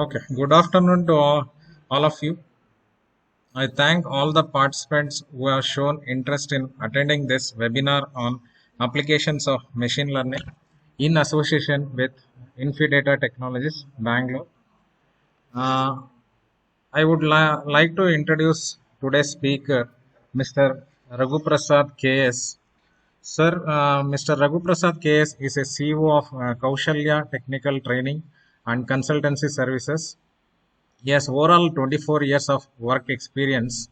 Okay, good afternoon to all of you. I thank all the participants who have shown interest in attending this webinar on applications of machine learning in association with Infidata Technologies, Bangalore. Uh, I would like to introduce today's speaker, Mr. Raghu Prasad KS. Sir, Mr. Raghu Prasad KS is a CEO of Kaushalya Technical Training and Consultancy Services. He has overall 24 years of work experience.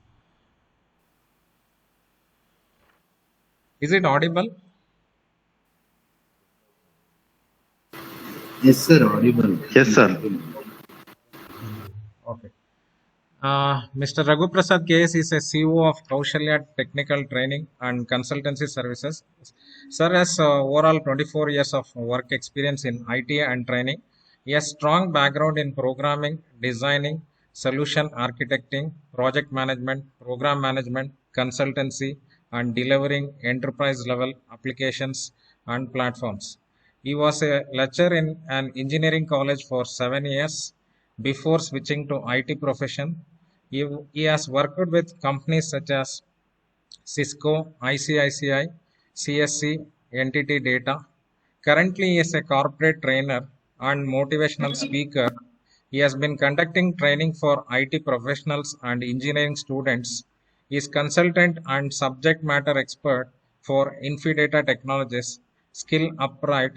Is it audible? Yes, sir. Audible. Yes, sir. Okay. Mr. Raghu Prasad KS is a CEO of Kaushalya Technical Training and Consultancy Services. Sir has overall 24 years of work experience in IT and training. He has strong background in programming, designing, solution architecting, project management, program management, consultancy, and delivering enterprise level applications and platforms. He was a lecturer in an engineering college for 7 years before switching to IT profession. He has worked with companies such as Cisco, ICICI, CSC, Entity Data. Currently, he is a corporate trainer and motivational speaker. He has been conducting training for IT professionals and engineering students. He is consultant and subject matter expert for Infidata Technologies, Skill Upright,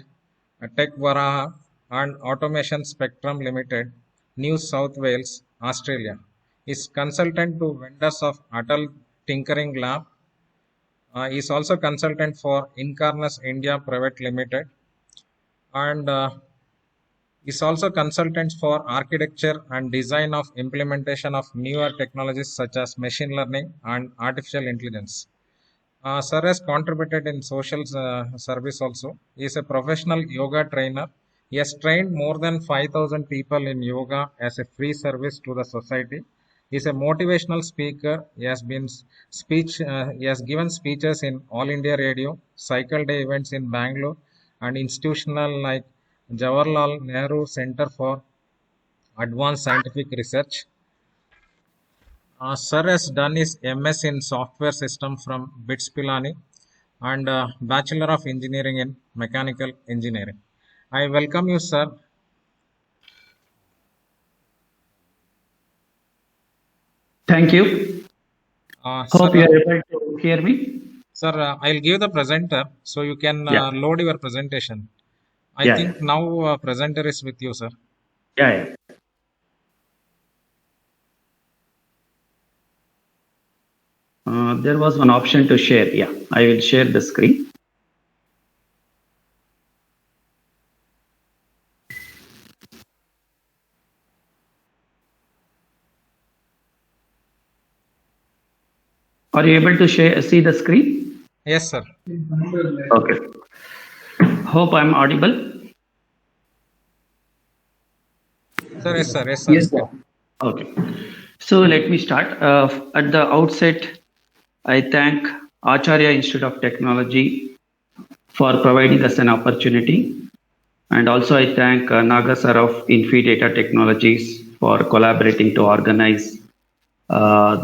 Tech Varaha, and Automation Spectrum Limited, New South Wales, Australia. Is consultant to vendors of Atal Tinkering Lab. He is also consultant for Incarnus India Private Limited, and is also consultant for architecture and design of implementation of newer technologies such as machine learning and artificial intelligence. Sir has contributed in social service also. He is a professional yoga trainer. He has trained more than 5,000 people in yoga as a free service to the society. He is a motivational speaker. He has given speeches in All India Radio, Cycle Day events in Bangalore, and institutional like Jawaharlal Nehru Center for Advanced Scientific Research. Sir has done his MS in software system from BITS Pilani and Bachelor of Engineering in Mechanical Engineering. I welcome you, sir. Thank you. Hope you are able to hear me. Sir, I'll give the presenter so you can load your presentation. I think now presenter is with you, sir. Yeah. There was one option to share. Yeah, I will share the screen. Are you able to see the screen? Yes, sir. Okay. Hope I'm audible. Sir, yes, sir. Yes, sir. Yes, sir. Okay. So let me start. At the outset, I thank Acharya Institute of Technology for providing us an opportunity. And also I thank Naga sir of Infidata Technologies for collaborating to organize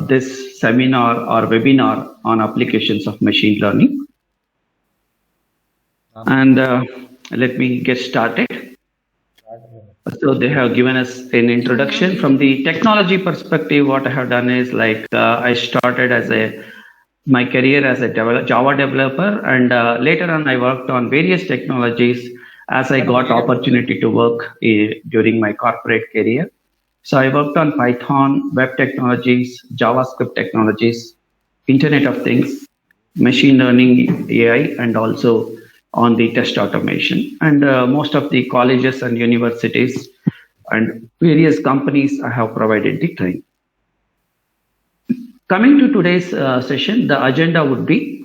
this seminar or webinar on applications of machine learning. And let me get started. So they have given us an introduction. From the technology perspective, what I have done is I started as my career as a Java developer, and later on I worked on various technologies as I got opportunity to work during my corporate career. So I worked on Python, web technologies, JavaScript technologies, Internet of Things, machine learning, AI, and also on the test automation. And most of the colleges and universities and various companies I have provided the training. Coming to today's session, the agenda would be,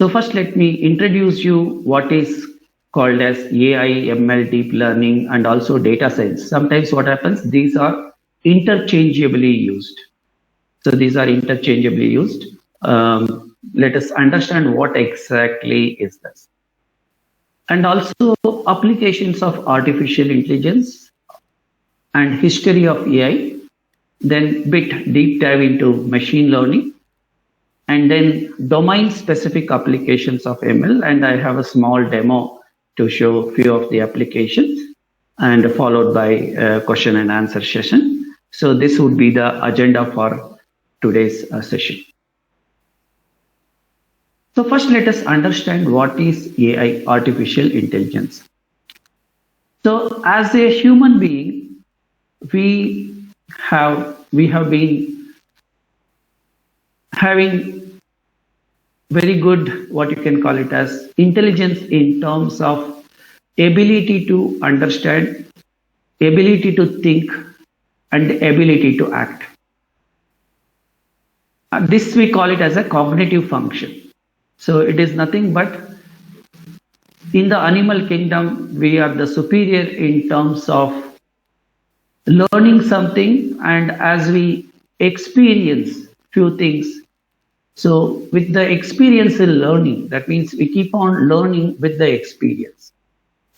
so first let me introduce you what is called as AI, ML, deep learning, and also data science. Sometimes what happens, these are interchangeably used. So these are interchangeably used. Let us understand what exactly is this. And also applications of artificial intelligence and history of AI, then bit deep dive into machine learning, and then domain specific applications of ML. And I have a small demo to show few of the applications, and followed by a question and answer session. So this would be the agenda for today's session. So first, let us understand what is AI, artificial intelligence. So as a human being, we have been having very good, what you can call it as, intelligence in terms of ability to understand, ability to think, and ability to act. This we call it as a cognitive function. So it is nothing but, in the animal kingdom, we are the superior in terms of learning something, and as we experience few things. So with the experiential learning, that means we keep on learning with the experience.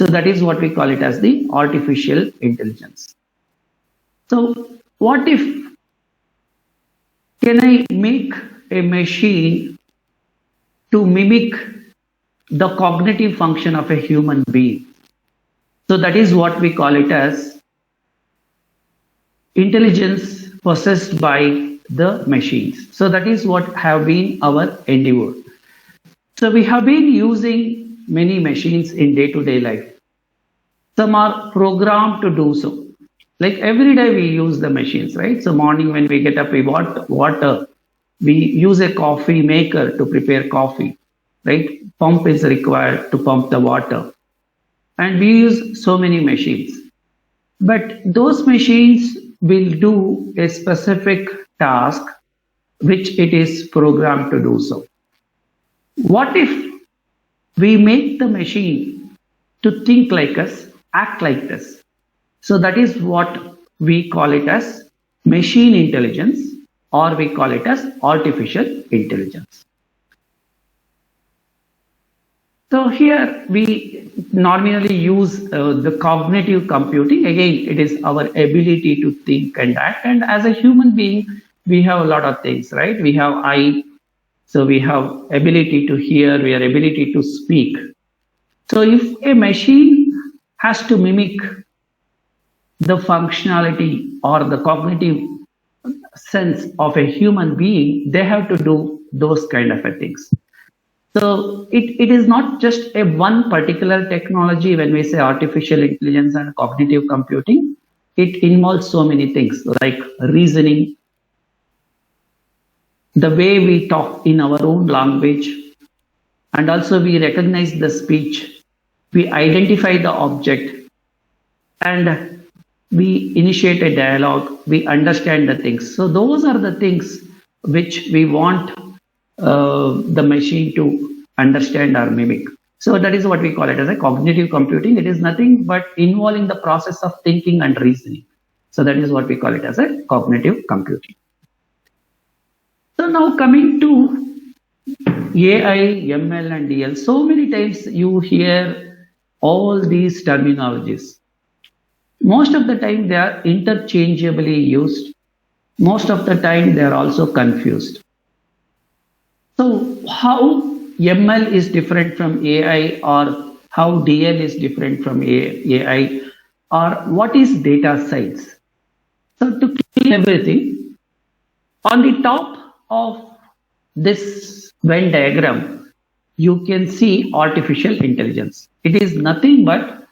So that is what we call it as the artificial intelligence. So what if, can I make a machine to mimic the cognitive function of a human being? So that is what we call it as intelligence possessed by the machines. So that is what have been our endeavor. So we have been using many machines in day-to-day life. Some are programmed to do so. Like every day we use the machines, right? So morning when we get up, we want water. We use a coffee maker to prepare coffee, right? Pump is required to pump the water. And we use so many machines. But those machines will do a specific task which it is programmed to do so. What if we make the machine to think like us, act like us? So that is what we call it as machine intelligence, or we call it as artificial intelligence. So here we normally use the cognitive computing. Again, it is our ability to think and act. And as a human being, we have a lot of things, right? We have eye, so we have ability to hear, we have ability to speak. So if a machine has to mimic the functionality or the cognitive sense of a human being, they have to do those kind of things. So it is not just a one particular technology. When we say artificial intelligence and cognitive computing, it involves so many things like reasoning, the way we talk in our own language, and also we recognize the speech, we identify the object, and we initiate a dialogue, we understand the things. So those are the things which we want the machine to understand or mimic. So that is what we call it as a cognitive computing. It is nothing but involving the process of thinking and reasoning. So that is what we call it as a cognitive computing. So now coming to AI, ML and DL, so many times you hear all these terminologies. Most of the time they are interchangeably used. Most of the time they are also confused. So how ML is different from AI, or how DL is different from AI, or what is data science? So to clear everything, on the top of this Venn diagram, you can see artificial intelligence. It is nothing but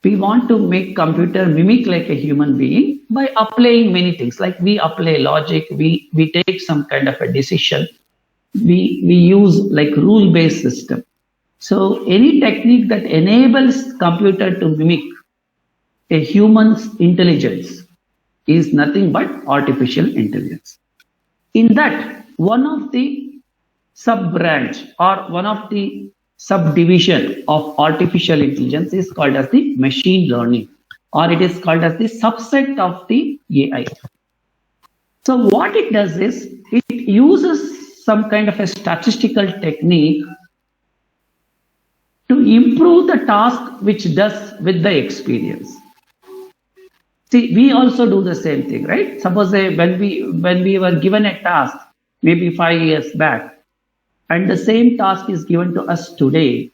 we want to make computer mimic like a human being by applying many things. Like we apply logic, we take some kind of a decision, we use like rule-based system. So any technique that enables computer to mimic a human's intelligence is nothing but artificial intelligence. In that, one of the sub-branch or one of the subdivision of artificial intelligence is called as the machine learning, or it is called as the subset of the AI. So what it does is it uses some kind of a statistical technique to improve the task which does with the experience. See, we also do the same thing, right? Suppose when we were given a task maybe 5 years back, and the same task is given to us today,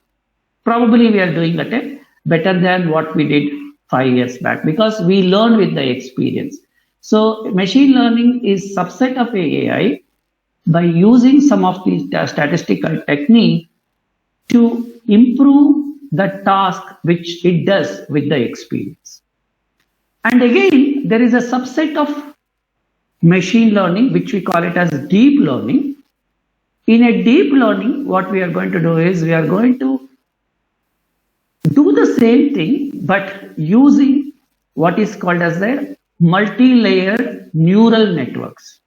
probably we are doing it better than what we did 5 years back because we learn with the experience. So machine learning is subset of AI by using some of these statistical technique to improve the task which it does with the experience. And again, there is a subset of machine learning, which we call it as deep learning. In a deep learning, what we are going to do is we are going to do the same thing, but using what is called as the multi-layer neural networks.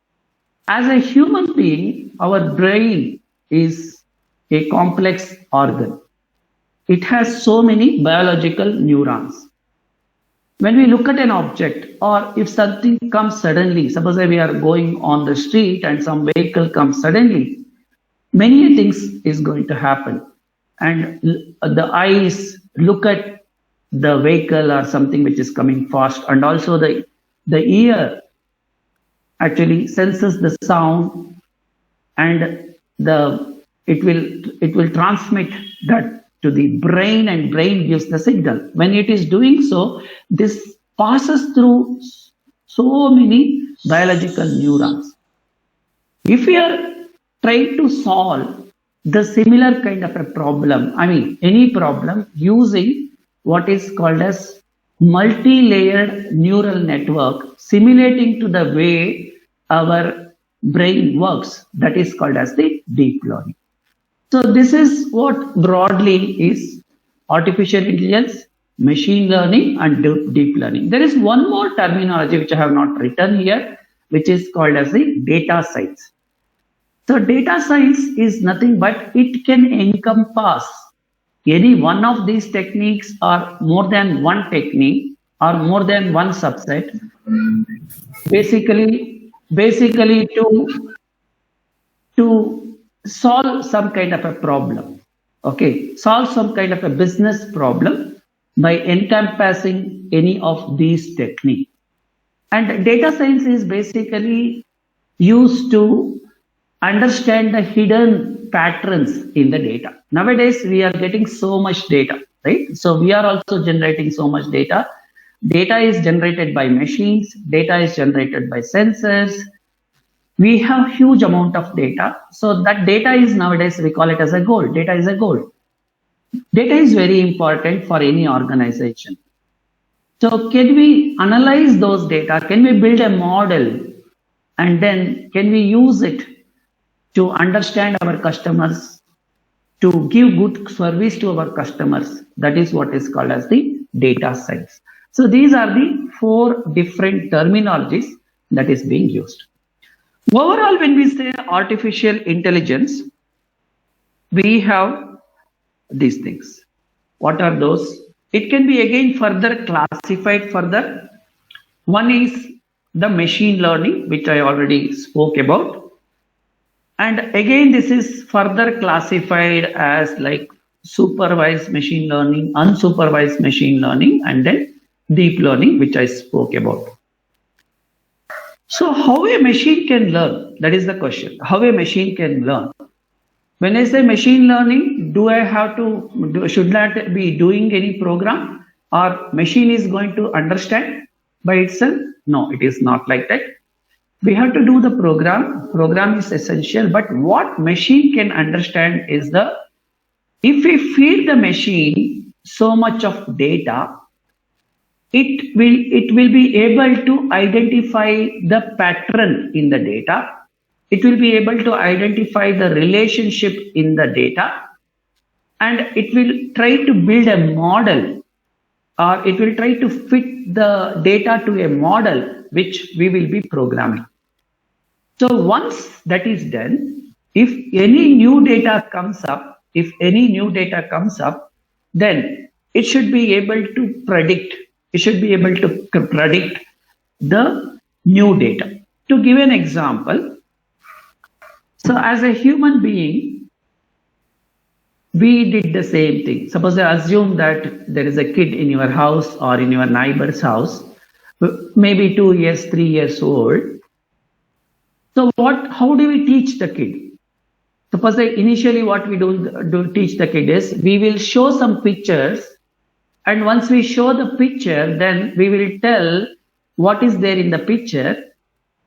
As a human being, our brain is a complex organ. It has so many biological neurons. When we look at an object, or if something comes suddenly, suppose we are going on the street and some vehicle comes suddenly, many things is going to happen. And the eyes look at the vehicle or something which is coming fast, and also the ear actually senses the sound, and it will transmit that to the brain, and brain gives the signal. When it is doing so, this passes through so many biological neurons. If we are trying to solve the similar kind of a problem, I mean any problem, using what is called as multi-layered neural network, simulating to the way our brain works, that is called as the deep learning. So this is what broadly is artificial intelligence, machine learning, and deep learning. There is one more terminology which I have not written here, which is called as the data science. So data science is nothing but it can encompass any one of these techniques or more than one technique or more than one subset, basically to solve some kind of a problem. Okay, solve some kind of a business problem by encompassing any of these techniques. And data science is basically used to understand the hidden patterns in the data. Nowadays, we are getting so much data, right? So we are also generating so much data. Data is generated by machines. Data is generated by sensors. We have huge amount of data. So that data is nowadays, we call it as a gold. Data is a gold. Data is very important for any organization. So can we analyze those data? Can we build a model? And then can we use it to understand our customers, to give good service to our customers? That is what is called as the data science. So these are the 4 different terminologies that is being used. Overall, when we say artificial intelligence, we have these things. What are those? It can be again further classified further. One is the machine learning, which I already spoke about. And again, this is further classified as like supervised machine learning, unsupervised machine learning, and then deep learning, which I spoke about. So how a machine can learn? That is the question. How a machine can learn? When I say machine learning, should not be doing any program, or machine is going to understand by itself? No, it is not like that. We have to do the program. Program is essential, but what machine can understand is if we feed the machine so much of data, it will be able to identify the pattern in the data. It will be able to identify the relationship in the data, and it will try to build a model, or it will try to fit the data to a model which we will be programming. So once that is done, if any new data comes up, then it should be able to predict. It should be able to predict the new data. To give an example, so as a human being, we did the same thing. Suppose I assume that there is a kid in your house or in your neighbor's house, maybe 2 years, 3 years old. So how do we teach the kid? Suppose initially what we do teach the kid is, we will show some pictures, and once we show the picture, then we will tell what is there in the picture,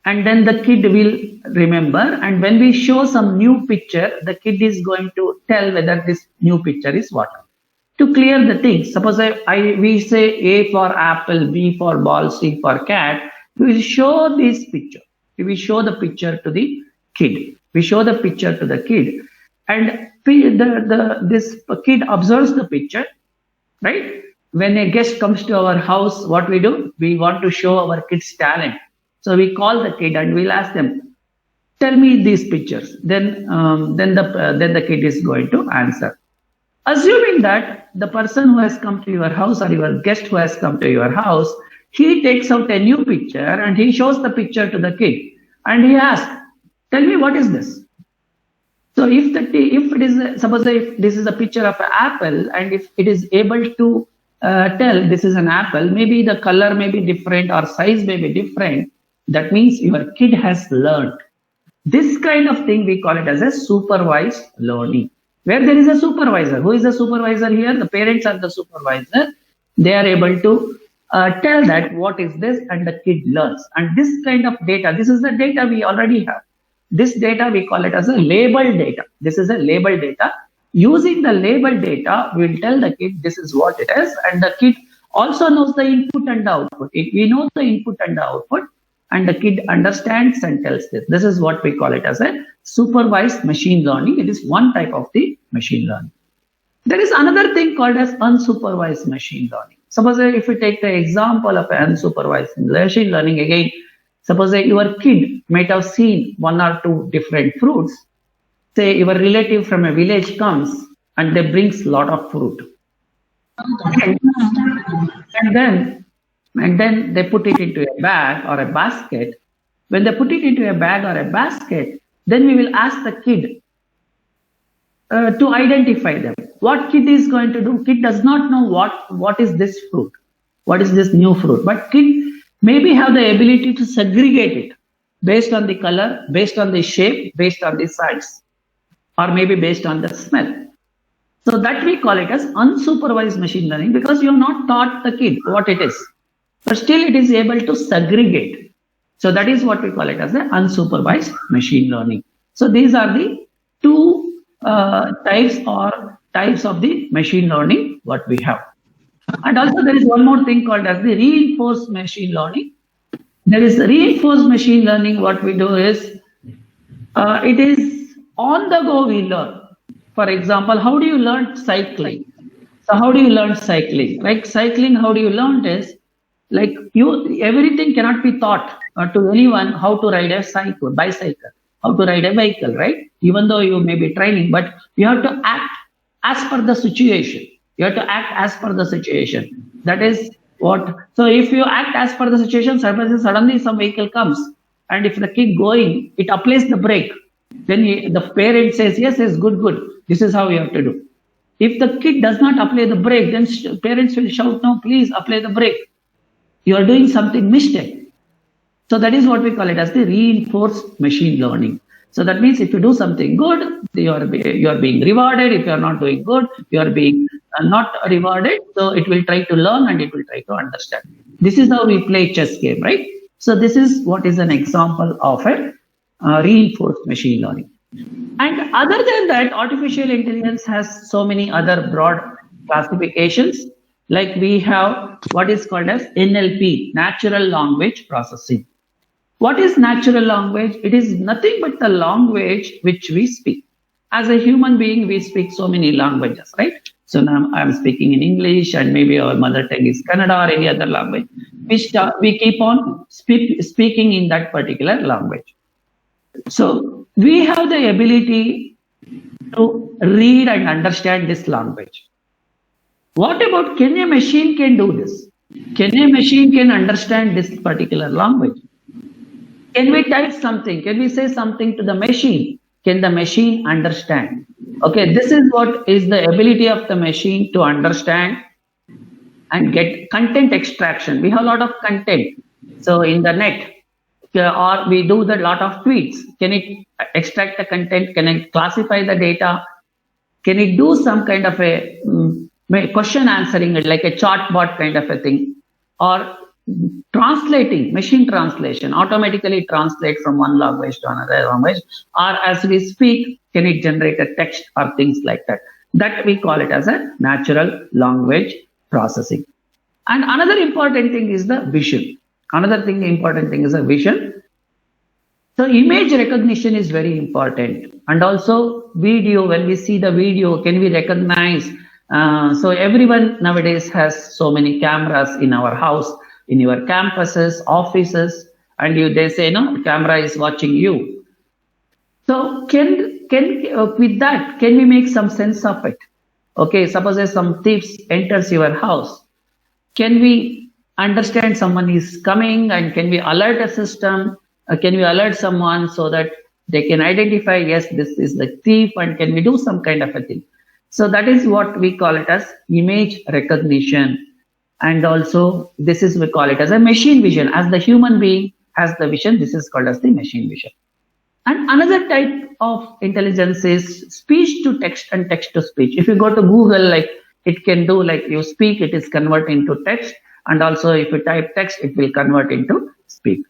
and then the kid will remember. And when we show some new picture, the kid is going to tell whether this new picture is what. To clear the things, suppose we say A for apple, B for ball, C for cat, we will show this picture. We show the picture to the kid. We show the picture to the kid, and this kid observes the picture, right? When a guest comes to our house, what we do? We want to show our kids talent. So we call the kid and we'll ask them, tell me these pictures. Then the kid is going to answer. Assuming that the person who has come to your house, or your guest who has come to your house, he takes out a new picture and he shows the picture to the kid, and he asks, tell me, what is this? So if it is, suppose if this is a picture of an apple, and if it is able to tell this is an apple, maybe the color may be different or size may be different, that means your kid has learned. This kind of thing we call it as a supervised learning, where there is a supervisor. Who is the supervisor here? The parents are the supervisor. They are able to tell that what is this, and the kid learns. And this kind of data, this is the data we already have. This data we call it as a labeled data. This is a labeled data. Using the labeled data, we'll tell the kid this is what it is, and the kid also knows the input and the output. If we know the input and the output, and the kid understands and tells this, this is what we call it as a supervised machine learning. It is one type of the machine learning. There is another thing called as unsupervised machine learning. Suppose if we take the example of unsupervised machine learning again, suppose your kid might have seen one or two different fruits. Say your relative from a village comes and they brings lot of fruit, and then they put it into a bag or a basket. When they put it into a bag or a basket, then we will ask the kid to identify them. What kid is going to do? Kid does not know what is this fruit, what is this new fruit, but kid maybe have the ability to segregate it based on the color, based on the shape, based on the size, or maybe based on the smell. So that we call it as unsupervised machine learning, because you have not taught the kid what it is, but still it is able to segregate. So that is what we call it as the unsupervised machine learning. So these are the two types of the machine learning what we have. And also there is one more thing called as the reinforced machine learning. There is the reinforced machine learning. What we do is, it is on the go we learn. For example, how do you learn cycling? So how do you learn cycling? Like cycling, how do you learn is, like everything cannot be taught to anyone how to ride a bicycle, how to ride a vehicle, right? Even though you may be training, but you have to act as per the situation. You have to act as per the situation. That is what. So if you act as per the situation, suddenly some vehicle comes, and if the kid going, it applies the brake. Then the parent says, yes, good. This is how you have to do. If the kid does not apply the brake, then parents will shout, no, please apply the brake. You are doing something mistake. So that is what we call it as the reinforced machine learning. So that means if you do something good, you are being rewarded. If you are not doing good, you are being not rewarded. So it will try to learn and it will try to understand. This is how we play chess game, right? So this is what is an example of a reinforced machine learning. And other than that, artificial intelligence has so many other broad classifications. Like we have what is called as NLP, natural language processing. What is natural language? It is nothing but the language which we speak. As a human being, we speak so many languages, right? So now I'm speaking in English, and maybe our mother tongue is Kannada or any other language. We keep on speaking in that particular language. So we have the ability to read and understand this language. What about, can a machine can do this? Can a machine can understand this particular language? Can we type something? Can we say something to the machine? Can the machine understand? Okay, this is what is the ability of the machine to understand and get content extraction. We have a lot of content. So in the net, or we do the lot of tweets. Can it extract the content? Can it classify the data? Can it do some kind of a question answering, like a chatbot kind of a thing? Or translating, machine translation, automatically translate from one language to another language? Or as we speak, can it generate a text or things like that? That we call it as a natural language processing. And another important thing is the vision. Important thing is a vision. So image recognition is very important. And also video, when we see the video, can we recognize? So everyone nowadays has so many cameras in our house, in your campuses, offices, and they say, no, camera is watching you. So with that, can we make some sense of it? Okay, suppose some thieves enters your house. Can we understand someone is coming, and can we alert a system? Can we alert someone so that they can identify, yes, this is the thief, and can we do some kind of a thing? So that is what we call it as image recognition. And also we call it as a machine vision. As the human being has the vision, this is called as the machine vision. And another type of intelligence is speech to text and text to speech. If you go to Google, like it can do, like you speak, it is convert into text. And also if you type text, it will convert into speak.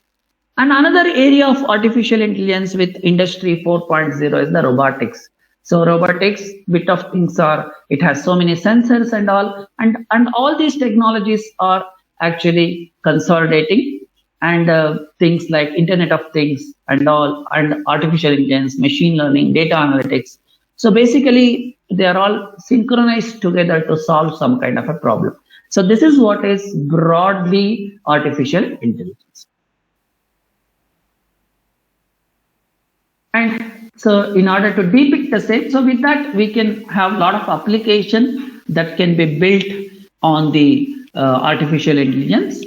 And another area of artificial intelligence with industry 4.0 is the robotics. So robotics, bit of things it has so many sensors and all these technologies are actually consolidating, and things like Internet of Things and all, and artificial intelligence, machine learning, data analytics. So basically they are all synchronized together to solve some kind of a problem. So this is what is broadly artificial intelligence. And so in order to depict the same, so with that we can have a lot of application that can be built on the artificial intelligence,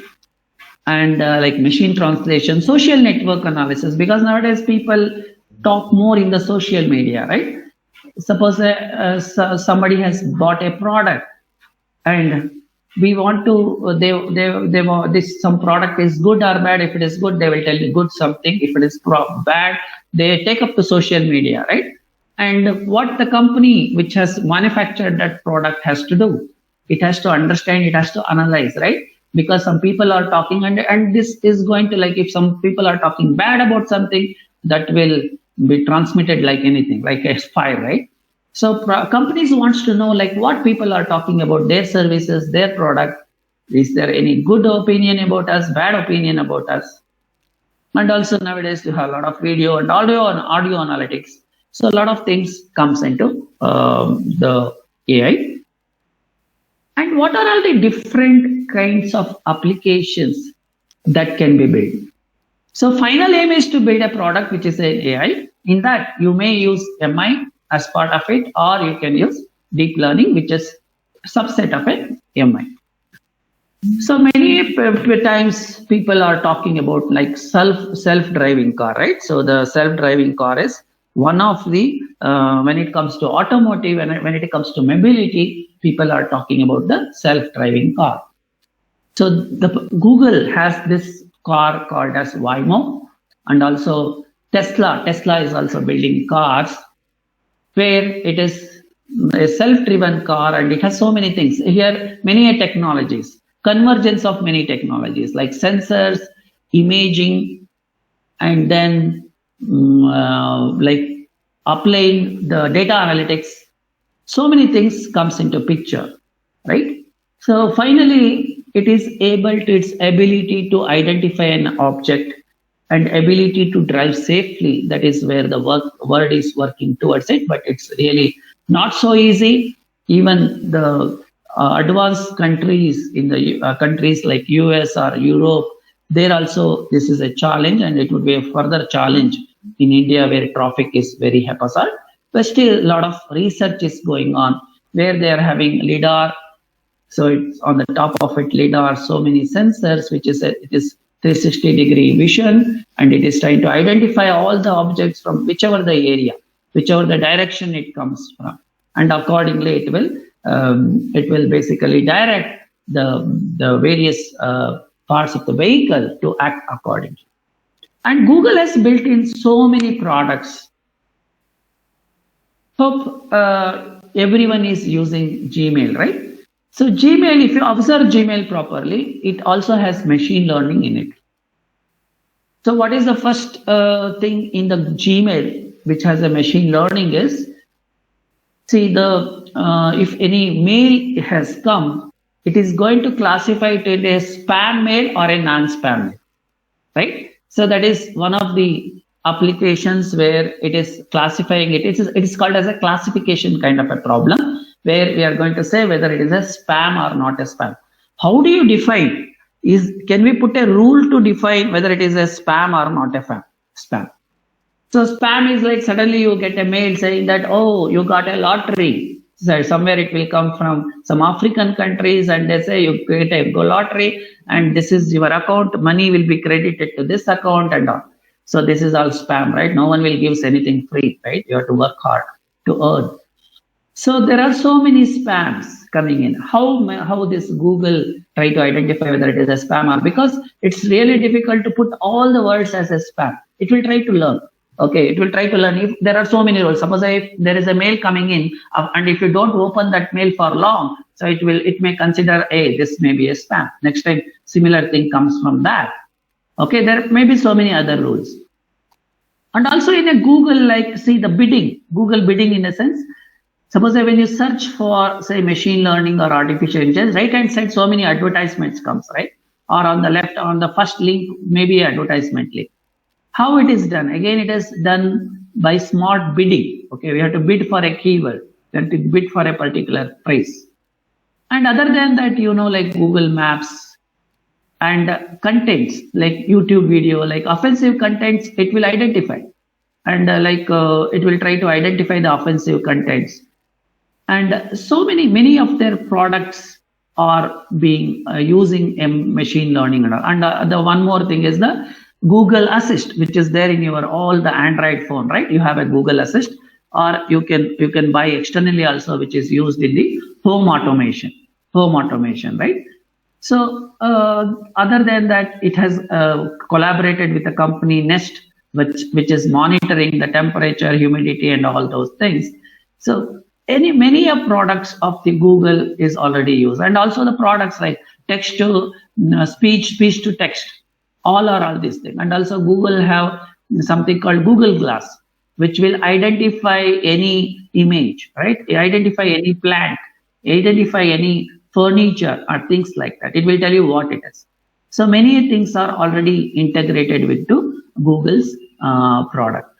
and like machine translation, social network analysis, because nowadays people talk more in the social media, right? Suppose somebody has bought a product, and we want to, this some product is good or bad. If it is good, they will tell you good something. If it is bad, they take up to social media, right? And what the company which has manufactured that product has to do, it has to understand, it has to analyze, right? Because some people are talking, and this is going to, like, if some people are talking bad about something, that will be transmitted like anything, like a fire, right? So companies wants to know, like, what people are talking about their services, their product. Is there any good opinion about us, bad opinion about us? And also nowadays you have a lot of video and audio analytics. So a lot of things comes into the AI. And what are all the different kinds of applications that can be built? So final aim is to build a product which is an AI. In that you may use MI as part of it, or you can use deep learning, which is subset of a MI. So many times people are talking about like self-driving car, right? So the self-driving car is one of the, when it comes to automotive and when it comes to mobility, people are talking about the self-driving car. So the Google has this car called as Waymo, and also Tesla is also building cars where it is a self-driven car, and it has so many things. Here, many technologies, convergence of many technologies like sensors, imaging, and then like applying the data analytics. So many things comes into picture, right? So finally, it is its ability to identify an object and ability to drive safely. That is where the world is working towards it, but it's really not so easy. Even the advanced countries, in the countries like US or Europe, there also this is a challenge, and it would be a further challenge in India where traffic is very haphazard. But still, a lot of research is going on where they are having LiDAR. So it's on the top of it, LiDAR, so many sensors, it is 360-degree vision, and it is trying to identify all the objects from whichever the area, whichever the direction it comes from, and accordingly it will basically direct the various parts of the vehicle to act accordingly. And Google has built in so many products. Hope everyone is using Gmail, right? So Gmail, if you observe Gmail properly, it also has machine learning in it. So what is the first thing in the Gmail which has a machine learning is, see, if any mail has come, it is going to classify it as a spam mail or a non-spam mail, right? So that is one of the applications where it is classifying it. It is called as a classification kind of a problem, where we are going to say whether it is a spam or not a spam. How do you define? Can we put a rule to define whether it is a spam or not a spam? So spam is like suddenly you get a mail saying that, oh, you got a lottery. So somewhere it will come from some African countries, and they say you get a lottery and this is your account, money will be credited to this account and all. So this is all spam, right? No one will give anything free, right? You have to work hard to earn. So there are so many spams coming in. How this Google try to identify whether it is a spam or, because it's really difficult to put all the words as a spam. It will try to learn. Okay, it will try to learn if there are so many rules. Suppose if there is a mail coming in, and if you don't open that mail for long, so it may consider, hey, this may be a spam. Next time, similar thing comes from that. Okay, there may be so many other rules. And also in a Google, like, see the bidding, Google bidding in a sense. Suppose when you search for, say, machine learning or artificial intelligence, right hand side, so many advertisements comes, right? Or on the left, on the first link, maybe advertisement link. How it is done? Again, it is done by smart bidding. Okay, we have to bid for a keyword. We have to bid for a particular price. And other than that, like Google Maps and contents, like YouTube video, like offensive contents, it will identify. And it will try to identify the offensive contents. And so many of their products are being using machine learning. And the one more thing is the Google Assist, which is there in all the Android phone, right? You have a Google Assist, or you can buy externally also, which is used in the home automation, right? So other than that, it has collaborated with the company Nest, which is monitoring the temperature, humidity, and all those things. So many of products of the Google is already used, and also the products like text to speech to text. All these things. And also Google have something called Google Glass, which will identify any image, right? Identify any plant, identify any furniture or things like that. It will tell you what it is. So many things are already integrated with Google's product.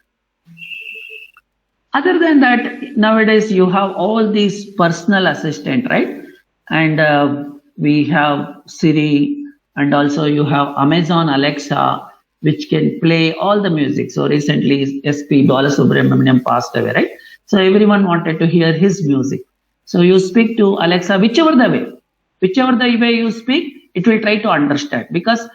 Other than that, nowadays you have all these personal assistant, right? And we have Siri, and also you have Amazon Alexa, which can play all the music. So recently SP Balasubramaniam passed away, right? So everyone wanted to hear his music. So you speak to Alexa, whichever the way you speak, it will try to understand, because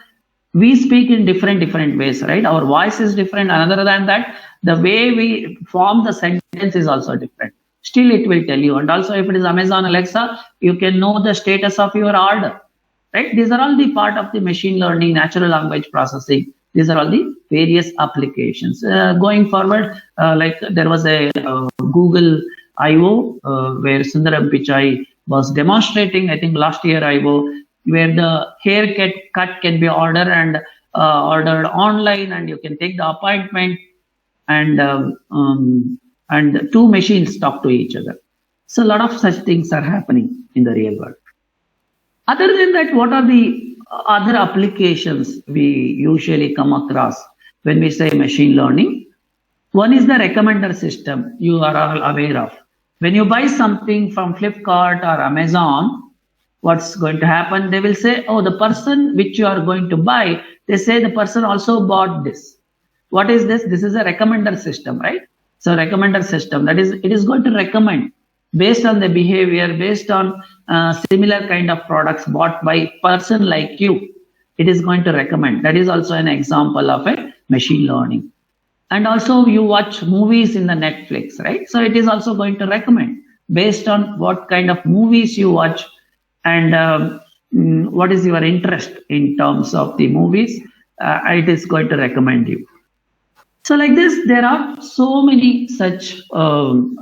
we speak in different ways, right? Our voice is different. And other than that, the way we form the sentence is also different. Still, it will tell you. And also, if it is Amazon Alexa, you can know the status of your order, right? These are all the part of the machine learning, natural language processing. These are all the various applications. Going forward, like there was a Google I/O where Sundaram Pichai was demonstrating, I think last year I/O, where the haircut can be ordered online, and you can take the appointment, and two machines talk to each other. So a lot of such things are happening in the real world. Other than that, what are the other applications we usually come across when we say machine learning? One is the recommender system you are all aware of. When you buy something from Flipkart or Amazon, what's going to happen? They will say, oh, the person which you are going to buy, they say the person also bought this. What is this? This is a recommender system, right? So recommender system, that is, it is going to recommend based on the behavior, based on similar kind of products bought by person like you. It is going to recommend. That is also an example of a machine learning. And also you watch movies in the Netflix, right? So it is also going to recommend based on what kind of movies you watch. And what is your interest in terms of the movies, it is going to recommend you. So like this, there are so many such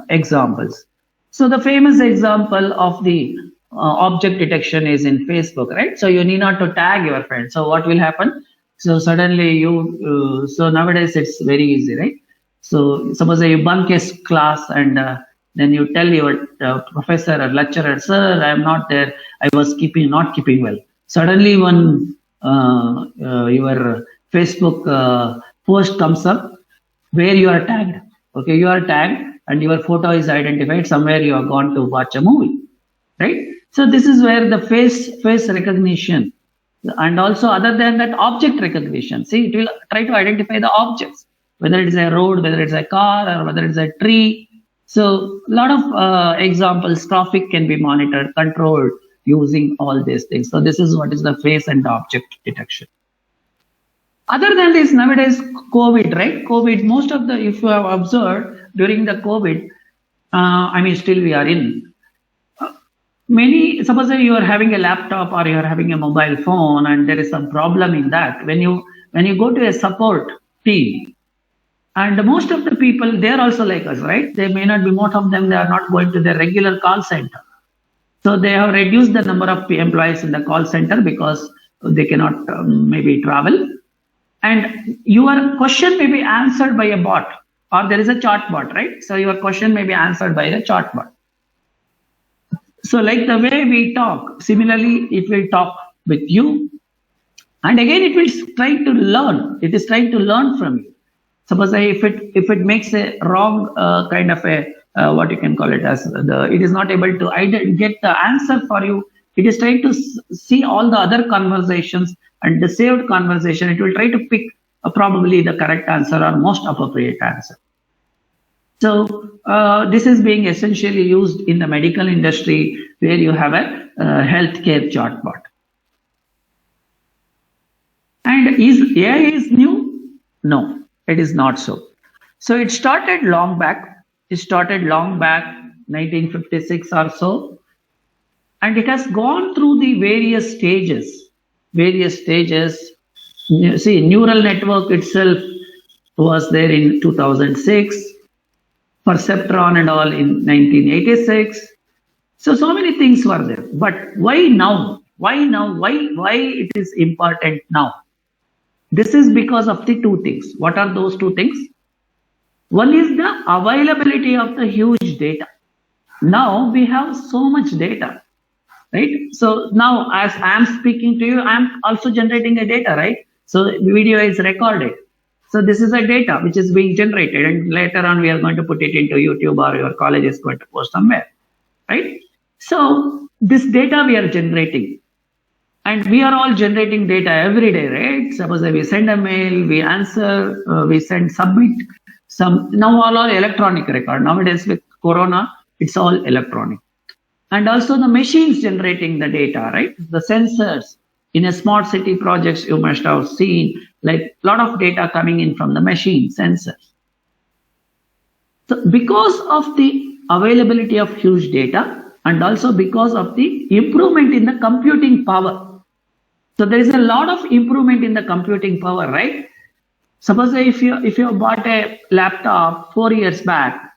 examples. So the famous example of the object detection is in Facebook, right? So you need not to tag your friend. So what will happen? So suddenly so nowadays it's very easy, right? So suppose you bunk a class and then you tell your professor or lecturer, sir, I am not there. I was not keeping well. Suddenly when your Facebook post comes up where you are tagged. Okay, you are tagged and your photo is identified somewhere you have gone to watch a movie, right? So this is where the face recognition, and also other than that object recognition. See, it will try to identify the objects, whether it is a road, whether it's a car, or whether it's a tree. So a lot of examples, traffic can be monitored, controlled using all these things. So this is what is the face and object detection. Other than this, nowadays, COVID, right? COVID, most of the, if you have observed during the COVID, still we are in. Many, suppose you are having a laptop or you are having a mobile phone and there is some problem in that. When you go to a support team, and most of the people, they are also like us, right? They may not be, most of them, they are not going to their regular call center. So they have reduced the number of employees in the call center because they cannot maybe travel. And your question may be answered by a bot, or there is a chat bot, right? So your question may be answered by the chat bot. So like the way we talk, similarly, it will talk with you. And again, it will try to learn. It is trying to learn from you. Suppose if it makes a wrong kind of a, what you can call it as, it is not able to get the answer for you. It is trying to see all the other conversations and the saved conversation. It will try to pick probably the correct answer or most appropriate answer. So this is being essentially used in the medical industry where you have a healthcare chatbot. And is AI is new? No, it is not so. So it started long back. 1956 or so. And it has gone through the various stages. See, neural network itself was there in 2006. Perceptron and all in 1986. So many things were there. But why now? Why it is important now? This is because of the two things. What are those two things? One is the availability of the huge data. Now we have so much data, right? So now as I am speaking to you, I am also generating a data, right? So the video is recorded. So this is a data which is being generated, and later on we are going to put it into YouTube, or your college is going to post somewhere, right? So this data we are generating, and we are all generating data every day, right? Suppose we send a mail, we answer, we submit some. Now all are electronic record. Nowadays with Corona, it's all electronic. And also the machines generating the data, right? The sensors. In a smart city projects, you must have seen like a lot of data coming in from the machine sensors. So because of the availability of huge data, and also because of the improvement in the computing power. So there is a lot of improvement in the computing power, right? Suppose if you bought a laptop 4 years back,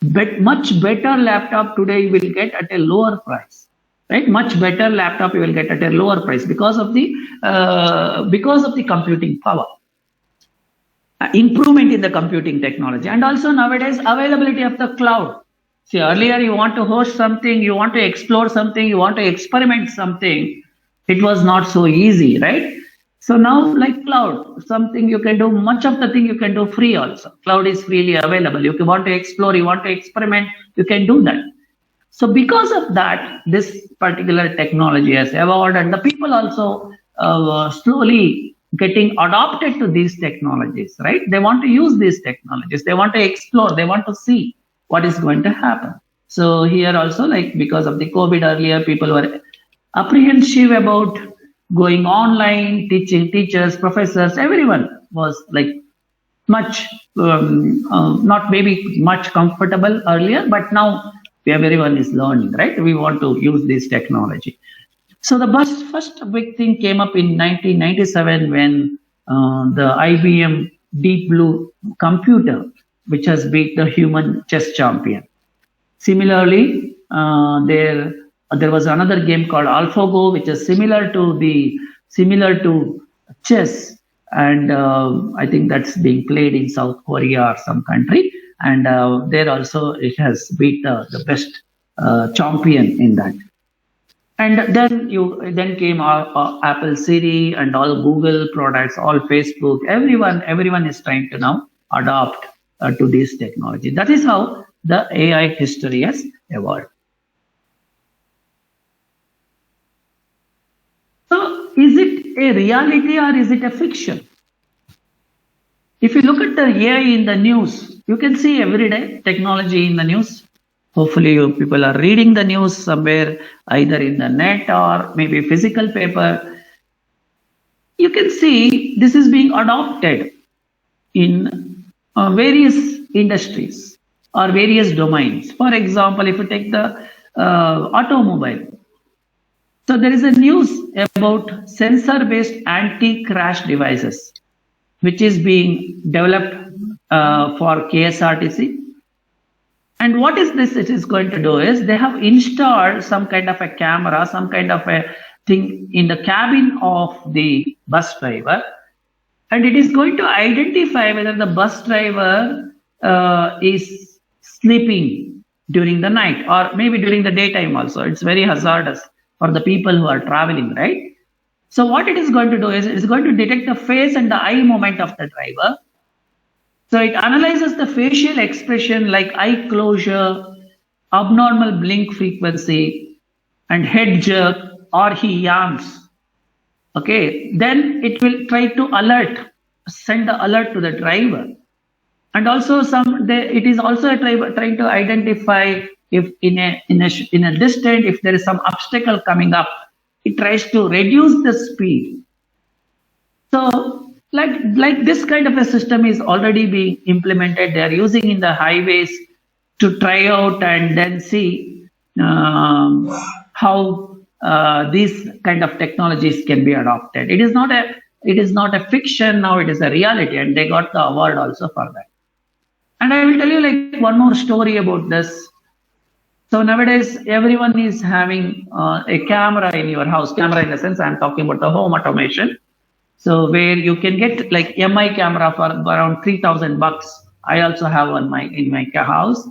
but much better laptop today you will get at a lower price. Right, much better laptop you will get at a lower price because of the computing power, improvement in the computing technology, and also nowadays availability of the cloud. See, earlier you want to host something, you want to explore something, you want to experiment something, it was not so easy, right? So now like cloud, something you can do, much of the thing you can do free also. Cloud is freely available. If you want to explore, you want to experiment, you can do that. So because of that, this particular technology has evolved, and the people also slowly getting adopted to these technologies, right? They want to use these technologies. They want to explore. They want to see what is going to happen. So here also, like because of the COVID earlier, people were apprehensive about going online, teachers, professors, everyone was like much, not maybe much comfortable earlier, but now everyone is learning, right? We want to use this technology. So the first big thing came up in 1997 when the IBM Deep Blue computer, which has beat the human chess champion. Similarly, there was another game called AlphaGo, which is similar to chess, and I think that's being played in South Korea or some country, and there also it has beat the best champion in that. And then came Apple Siri and all Google products, all Facebook. Everyone is trying to now adopt to this technology. That is how the AI history has evolved. So, is it a reality or is it a fiction? If you look at the AI in the news, you can see every day technology in the news. Hopefully, you people are reading the news somewhere, either in the net or maybe physical paper. You can see this is being adopted in various industries or various domains. For example, if you take the automobile, so there is a news about sensor-based anti-crash devices, which is being developed for KSRTC. And what is this it is going to do is they have installed some kind of a camera, some kind of a thing in the cabin of the bus driver. And it is going to identify whether the bus driver is sleeping during the night or maybe during the daytime also. It's very hazardous for the people who are traveling, right? So what it is going to do is it's going to detect the face and the eye movement of the driver. So it analyzes the facial expression like eye closure, abnormal blink frequency, and head jerk, or he yawns. Okay, then it will try to send the alert to the driver. And also it is also trying to identify if in a distance, if there is some obstacle coming up, it tries to reduce the speed. So like this kind of a system is already being implemented. They are using in the highways to try out and then see how these kind of technologies can be adopted. It is not a fiction now, it is a reality, and they got the award also for that. And I will tell you like one more story about this. So nowadays everyone is having a camera in your house. Camera in the sense I'm talking about the home automation. So where you can get like MI camera for around $3,000. I also have one in my house.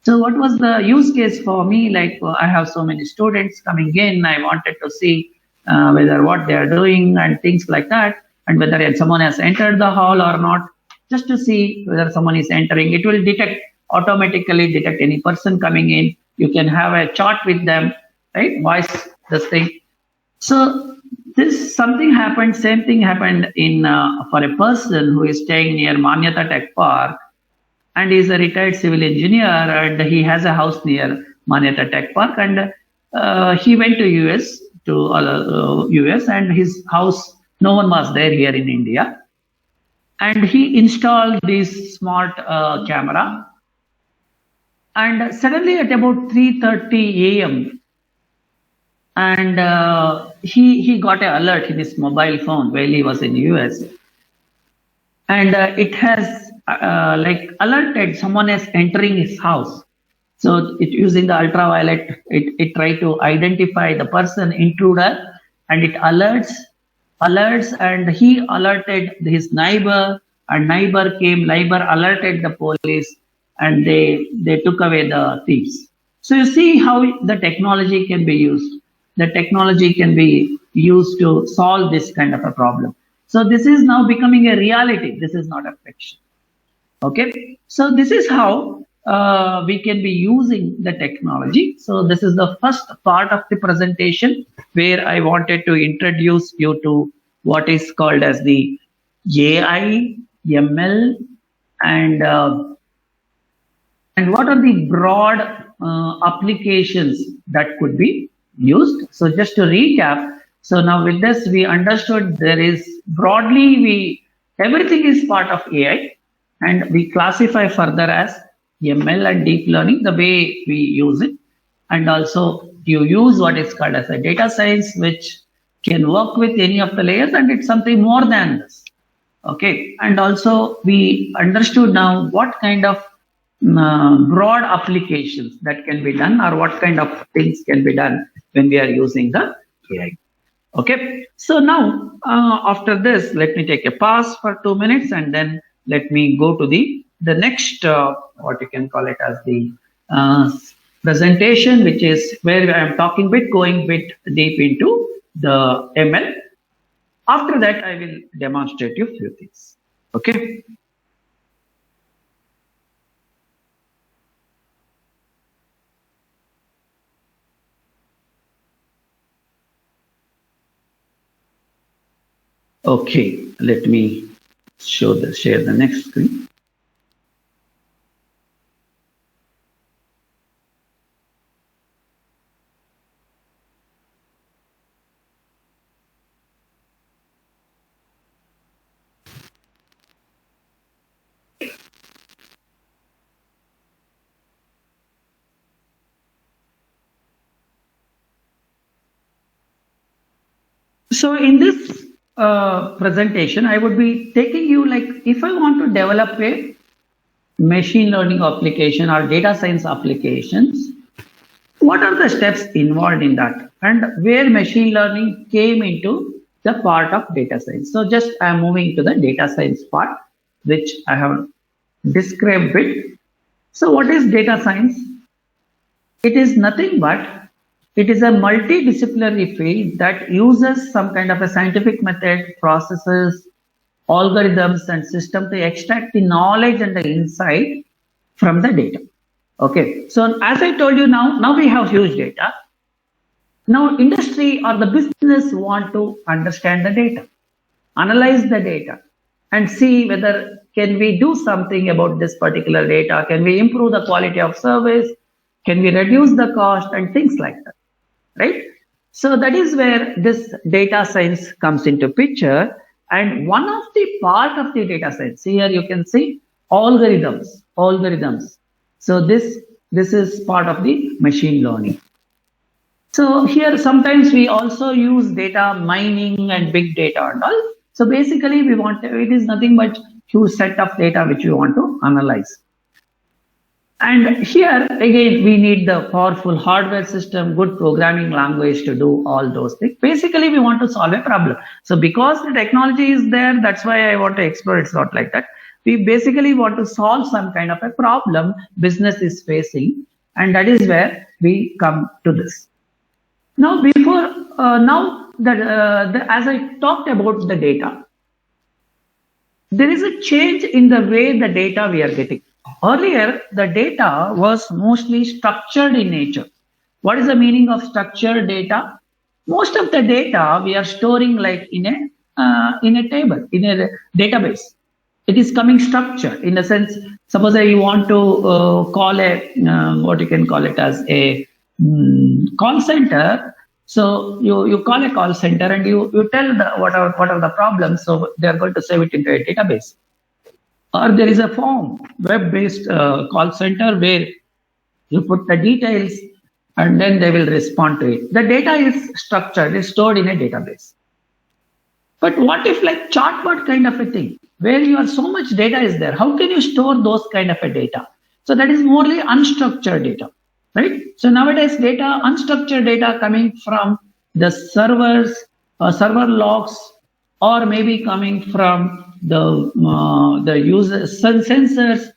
So what was the use case for me? Like I have so many students coming in. I wanted to see whether what they are doing and things like that, and whether someone has entered the hall or not. Just to see whether someone is entering, it will automatically detect any person coming in. You can have a chat with them, right? Voice this thing. So same thing happened in for a person who is staying near Manyata Tech Park, and is a retired civil engineer, and he has a house near Manyata Tech Park, and he went to US, and his house, no one was there here in India, and he installed this smart camera, and suddenly at about 3:30 a.m. and he got an alert in his mobile phone while he was in US, and it has alerted someone is entering his house. So it using the ultraviolet, it tried to identify the person intruder, and it alerts, and he alerted his neighbor, and neighbor alerted the police, and they took away the thieves. So you see how the technology can be used. The technology can be used to solve this kind of a problem. So this is now becoming a reality. This is not a fiction. Okay. So this is how we can be using the technology. So this is the first part of the presentation where I wanted to introduce you to what is called as the AI, ML, and what are the broad applications that could be used. So just to recap, so now with this we understood there is broadly everything is part of AI, and we classify further as ML and deep learning the way we use it. and also you use what is called as a data science, which can work with any of the layers, and it's something more than this. Okay, and also we understood now what kind of broad applications that can be done, or what kind of things can be done when we are using the AI. Okay, so now after this, let me take a pause for 2 minutes, and then let me go to the next what you can call it as the presentation, which is where I am talking going bit deep into the ML. After that, I will demonstrate you a few things. Okay. Okay, let me share the next screen. So in this presentation, I would be taking you, like, if I want to develop a machine learning application or data science applications, what are the steps involved in that, and where machine learning came into the part of data science. So just I am moving to the data science part, which I have described it. So what is data science? It is nothing but it is a multidisciplinary field that uses some kind of a scientific method, processes, algorithms, and system to extract the knowledge and the insight from the data. Okay, so as I told you, now we have huge data. Now industry or the business want to understand the data, analyze the data, and see whether can we do something about this particular data, can we improve the quality of service, can we reduce the cost, and things like that, right? So that is where this data science comes into picture. And one of the part of the data science, here you can see algorithms. So this is part of the machine learning. So here sometimes we also use data mining and big data and all. So basically it is nothing but huge set of data which we want to analyze. And here again, we need the powerful hardware system, good programming language to do all those things. Basically, we want to solve a problem. So because the technology is there, that's why I want to explore. It's not like that. We basically want to solve some kind of a problem business is facing, and that is where we come to this. Now, as I talked about the data, there is a change in the way the data we are getting. Earlier, the data was mostly structured in nature. What is the meaning of structured data? Most of the data we are storing like in a table, in a database. It is coming structured in the sense, suppose you want to call what you can call it as a call center. So you call a call center and you tell what are the problems. So they are going to save it into a database. Or there is a form, web-based call center where you put the details and then they will respond to it. The data is structured, is stored in a database. But what if like chatbot kind of a thing, where you are so much data is there? How can you store those kind of a data? So that is morely unstructured data, right? So nowadays unstructured data coming from the servers, server logs, or maybe coming from the user sensors,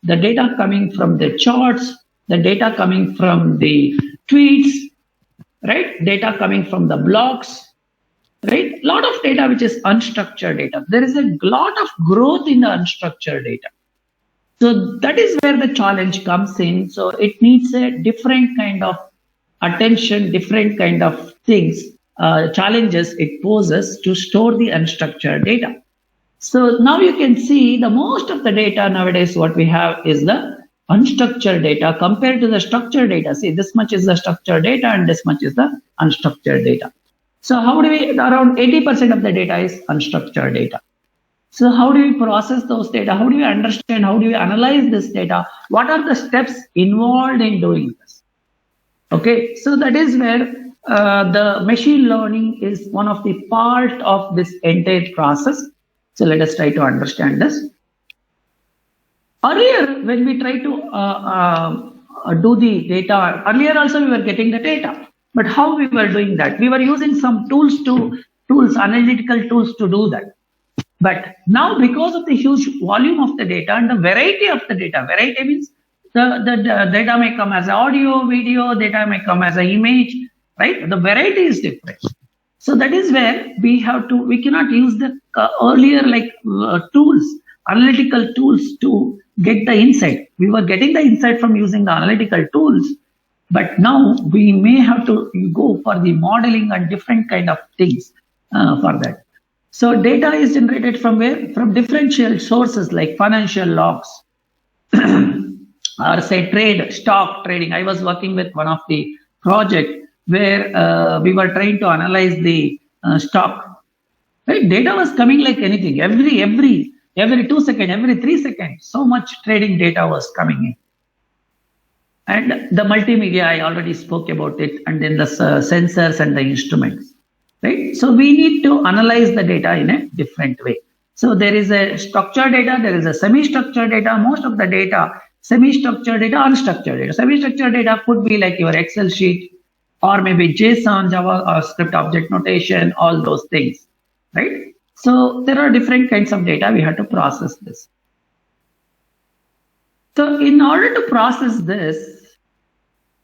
the data coming from the charts, the data coming from the tweets, right? Data coming from the blogs, right? A lot of data which is unstructured data. There is a lot of growth in the unstructured data. So that is where the challenge comes in. So it needs a different kind of attention, different kind of things, challenges it poses to store the unstructured data. So now you can see the most of the data nowadays, what we have is the unstructured data compared to the structured data. See, this much is the structured data and this much is the unstructured data. So around 80% of the data is unstructured data. So how do we process those data? How do we understand? How do we analyze this data? What are the steps involved in doing this? Okay, so that is where the machine learning is one of the part of this entire process. So let us try to understand this. Earlier, when we try to do the data, earlier also we were getting the data, but how we were doing that? We were using some analytical tools to do that. But now, because of the huge volume of the data and the variety of the data, variety means the data may come as audio, video, data may come as an image, right? The variety is different. So that is where we cannot use the earlier tools, analytical tools to get the insight. We were getting the insight from using the analytical tools, but now we may have to go for the modeling and different kind of things for that. So data is generated from where? From differential sources like financial logs or say stock trading. I was working with one of the project where we were trying to analyze the stock. Right? Data was coming like anything. Every 2 seconds, every 3 seconds, so much trading data was coming in. And the multimedia, I already spoke about it, and then the sensors and the instruments. Right? So we need to analyze the data in a different way. So there is a structured data, there is a semi-structured data. Most of the data, semi-structured data, unstructured data. Semi-structured data could be like your Excel sheet, or maybe JSON, Java, or script object notation, all those things, right? So there are different kinds of data we have to process this. So in order to process this,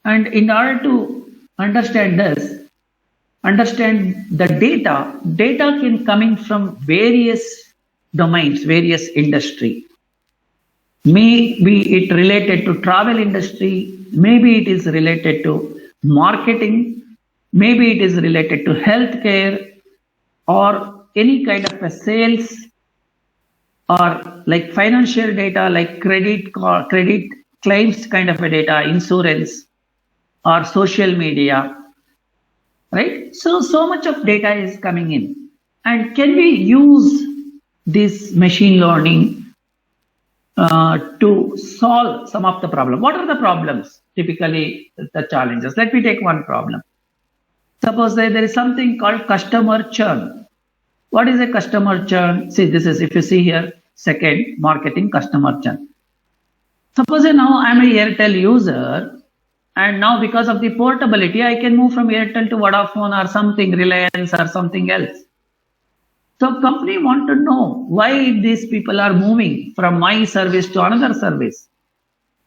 and in order to understand this, understand the data can coming from various domains, various industry. Maybe it related to travel industry, maybe it is related to marketing, maybe it is related to healthcare, or any kind of a sales, or like financial data, like credit claims kind of a data, insurance, or social media, right? So much of data is coming in. And can we use this machine learning to solve some of the problems? What are the problems? Typically, the challenges. Let me take one problem. Suppose there is something called customer churn. What is a customer churn? See, this is, if you see here, second, marketing customer churn. Suppose now I'm a Airtel user, and now because of the portability, I can move from Airtel to Vodafone or something, Reliance or something else. So company want to know why these people are moving from my service to another service.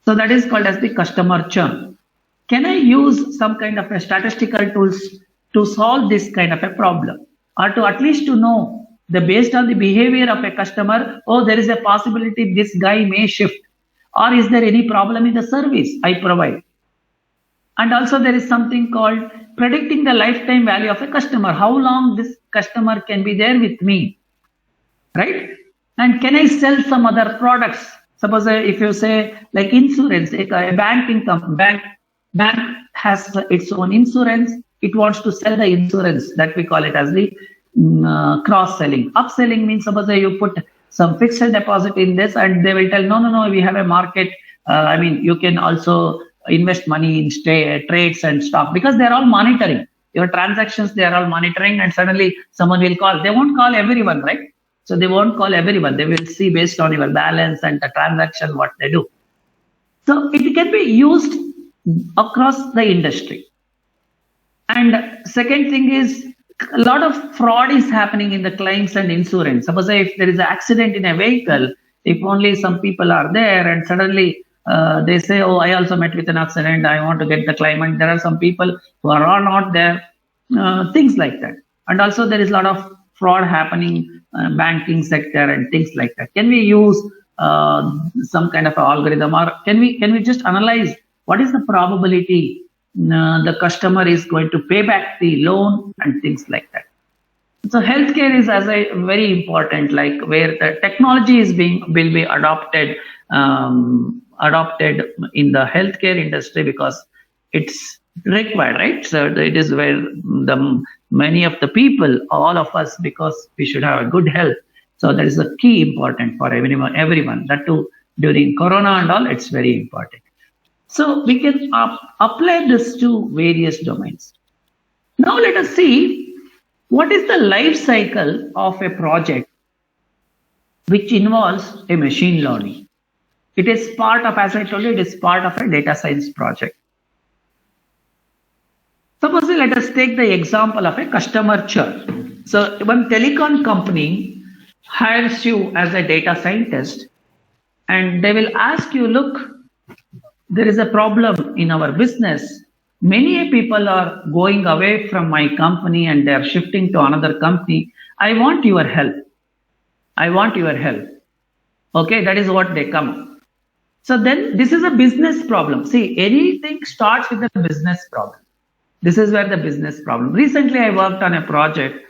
So that is called as the customer churn. Can I use some kind of a statistical tools to solve this kind of a problem, or to at least to know based on the behavior of a customer, oh, there is a possibility this guy may shift, or is there any problem in the service I provide? And also there is something called predicting the lifetime value of a customer. How long this customer can be there with me, right? And can I sell some other products? Suppose if you say like insurance, a bank has its own insurance. It wants to sell the insurance, that we call it as the cross-selling. Upselling means suppose you put some fixed deposit in this, and they will tell, no, we have a market. You can also invest money in trades and stock, because they're all monitoring your transactions. They are all monitoring, and suddenly someone will call. They won't call everyone, right? So they won't call everyone. They will see based on your balance and the transaction what they do. So it can be used across the industry. And second thing is, a lot of fraud is happening in the claims and insurance. Suppose if there is an accident in a vehicle, if only some people are there, and suddenly they say, oh, I also met with an accident, I want to get the claim, and there are some people who are all not there, things like that. And also there is a lot of fraud happening banking sector and things like that. Can we use some kind of algorithm, or can we just analyze what is the probability the customer is going to pay back the loan and things like that? So healthcare is very important, like where the technology will be adopted in the healthcare industry, because it's required, right? So it is where many of the people, all of us, because we should have a good health. So that is the key important for everyone. That too, during Corona and all, it's very important. So we can apply this to various domains. Now let us see what is the life cycle of a project which involves a machine learning. It is part of, as I told you, it is part of a data science project. Suppose let us take the example of a customer churn. So one telecom company hires you as a data scientist and they will ask you, look, there is a problem in our business. Many people are going away from my company and they are shifting to another company. I want your help. I want your help. Okay, that is what they come. So then this is a business problem. See, anything starts with a business problem. This is where the business problem. Recently, I worked on a project,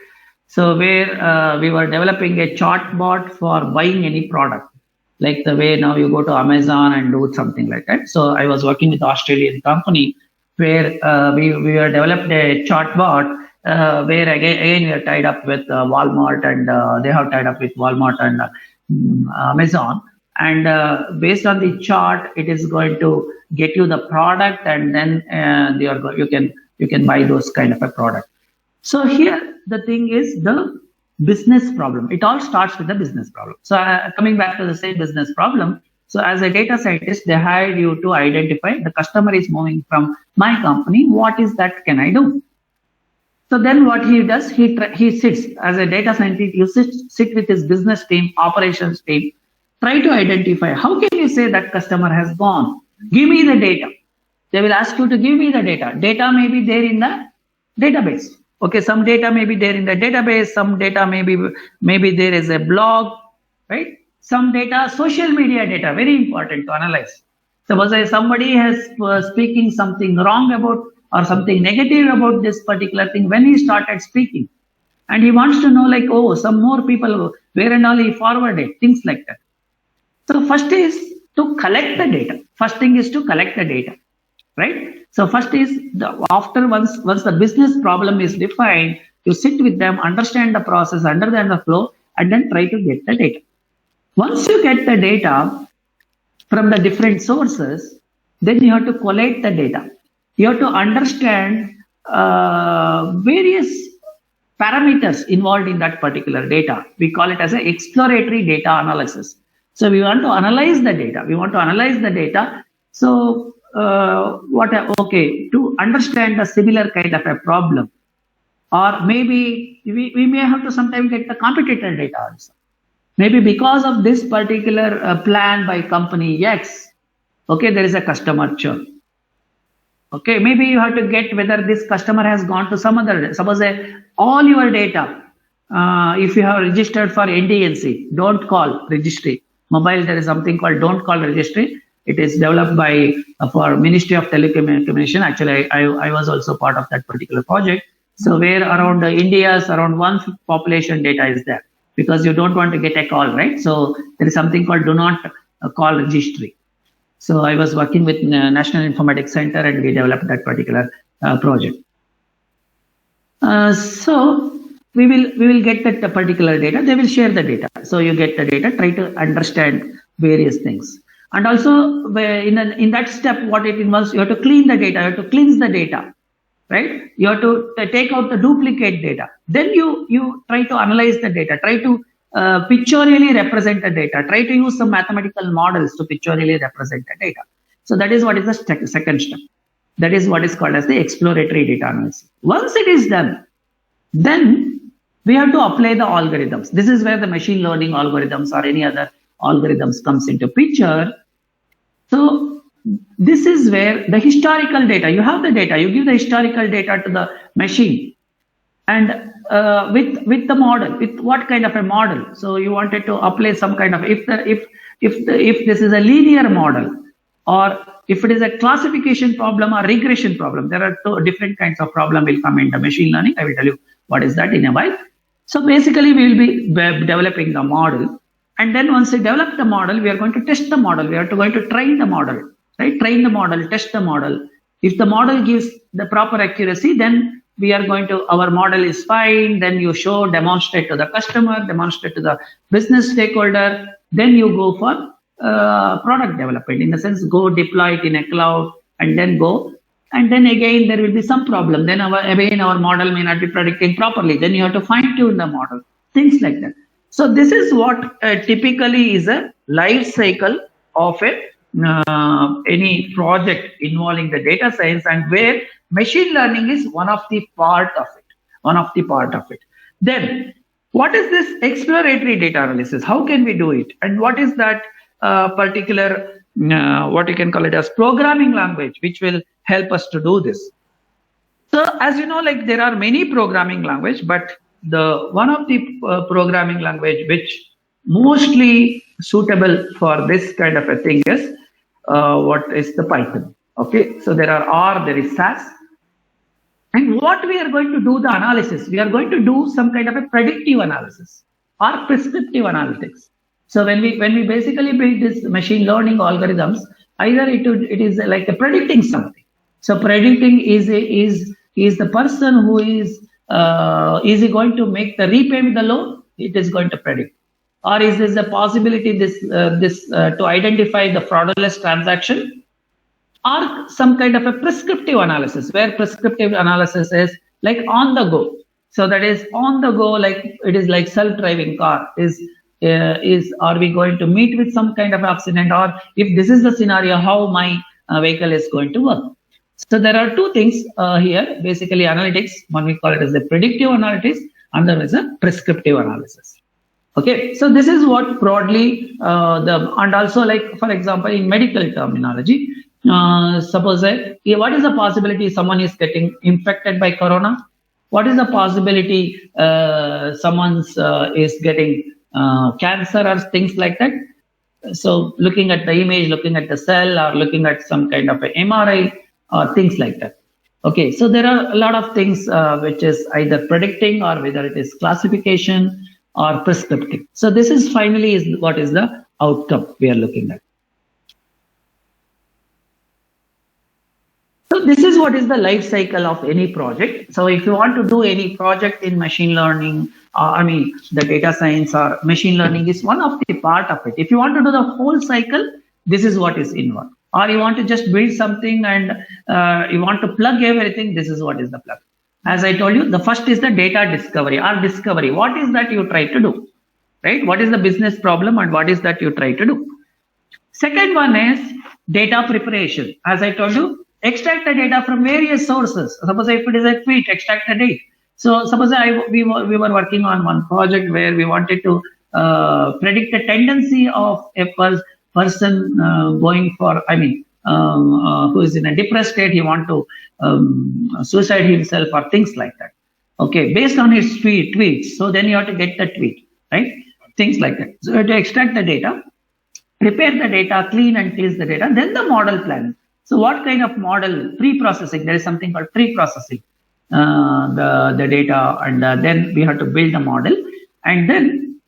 so where we were developing a chatbot for buying any product, like the way now you go to Amazon and do something like that. So I was working with an Australian company where we were developed a chatbot where again we are tied up with Walmart and they have tied up with Walmart and Amazon. And based on the chart, it is going to get you the product, and then you can buy those kind of a product. So here the thing is the business problem. It all starts with the business problem. So coming back to the same business problem. So as a data scientist, they hired you to identify the customer is moving from my company. What is that can I do? So then what he does, he sits as a data scientist, you sit with his business team, operations team, try to identify how can you say that customer has gone? Give me the data. They will ask you to give me the data. Data may be there in the database. Okay, some data may be there in the database, some data maybe there is a blog, right? Some data, social media data, very important to analyze. Suppose somebody has speaking something wrong about or something negative about this particular thing when he started speaking, and he wants to know like, oh, some more people, where and all he forwarded, things like that. So first is to collect the data. First thing is to collect the data, right? So first is once the business problem is defined, you sit with them, understand the process, understand the flow, and then try to get the data. Once you get the data from the different sources, then you have to collate the data. You have to understand various parameters involved in that particular data. We call it as an exploratory data analysis. So we want to analyze the data. So to understand a similar kind of a problem, or maybe we may have to sometimes get the competitor data also. Maybe because of this particular plan by company X, okay, there is a customer churn. Okay, maybe you have to get whether this customer has gone to some other, suppose all your data, if you have registered for NDNC, don't call registry. Mobile, there is something called don't call registry. It is developed by for Ministry of Telecommunication. Actually, I was also part of that particular project. So where around India's around 1/5 population data is there, because you don't want to get a call, right? So there is something called do not call registry. So I was working with National Informatics Center and we developed that particular project. So we will get that particular data. They will share the data. So you get the data, try to understand various things. And also in that step, what it involves, you have to clean the data, you have to cleanse the data, right? You have to take out the duplicate data. Then you try to analyze the data, try to pictorially represent the data, try to use some mathematical models to pictorially represent the data. So that is what is the second step. That is what is called as the exploratory data analysis. Once it is done, then we have to apply the algorithms. This is where the machine learning algorithms or any other algorithms comes into picture. So this is where the historical data, you have the data, you give the historical data to the machine, and with the model, with what kind of a model? So you wanted to apply some kind of, if this is a linear model, or if it is a classification problem or regression problem, there are two different kinds of problem will come into machine learning. I will tell you what is that in a while. So basically we will be developing the model, and then once we develop the model, we are going to test the model. We are going to train the model, right? Train the model, test the model. If the model gives the proper accuracy, then we are going to, our model is fine. Then you show, demonstrate to the customer, demonstrate to the business stakeholder. Then you go for product development. In the sense, go deploy it in a cloud and then go. And then again, there will be some problem. Then our model may not be predicting properly. Then you have to fine tune the model, things like that. So this is what typically is a life cycle of any project involving the data science, and where machine learning is one of the part of it. Then what is this exploratory data analysis? How can we do it? And what is that particular, what you can call it as programming language, which will help us to do this? So as you know, like there are many programming language, but the one of the programming language which mostly suitable for this kind of a thing is what is the Python. Okay, so there are R, there is SAS. And what we are going to do the analysis, we are going to do some kind of a predictive analysis or prescriptive analytics. So when we basically build this machine learning algorithms, either it is like a predicting something. So predicting is the person who is he going to make the repayment the loan? It is going to predict. Or is this a possibility to identify the fraudulent transaction? Or some kind of a prescriptive analysis, where prescriptive analysis is like on the go. So that is on the go, like it is like self-driving car. Are we going to meet with some kind of accident, or if this is the scenario, how my vehicle is going to work? So there are two things here, basically analytics. One we call it as the predictive analytics, another is a prescriptive analysis. Okay, so this is what broadly and also like, for example, in medical terminology, suppose what is the possibility someone is getting infected by corona? What is the possibility someone's is getting cancer or things like that? So looking at the image, looking at the cell, or looking at some kind of an MRI or things like that. Okay, so there are a lot of things which is either predicting, or whether it is classification or prescriptive. So this is finally is what is the outcome we are looking at. So this is what is the life cycle of any project. So if you want to do any project in machine learning, the data science or machine learning is one of the part of it. If you want to do the whole cycle, this is what is involved. Or you want to just build something and you want to plug everything, this is what is the plug. As I told you, the first is the data discovery or discovery. What is that you try to do, right? What is the business problem and what is that you try to do? Second one is data preparation. As I told you, extract the data from various sources. Suppose if it is a tweet, extract the data. So suppose we were working on one project where we wanted to predict the tendency of a person going for, who is in a depressed state, he want to suicide himself or things like that. Okay, based on his tweets. So then you have to get the tweet, right? Things like that. So you have to extract the data, prepare the data, clean and cleanse the data, then the model plan. So what kind of model? Pre-processing. There is something called pre-processing the data, and then we have to build the model. And then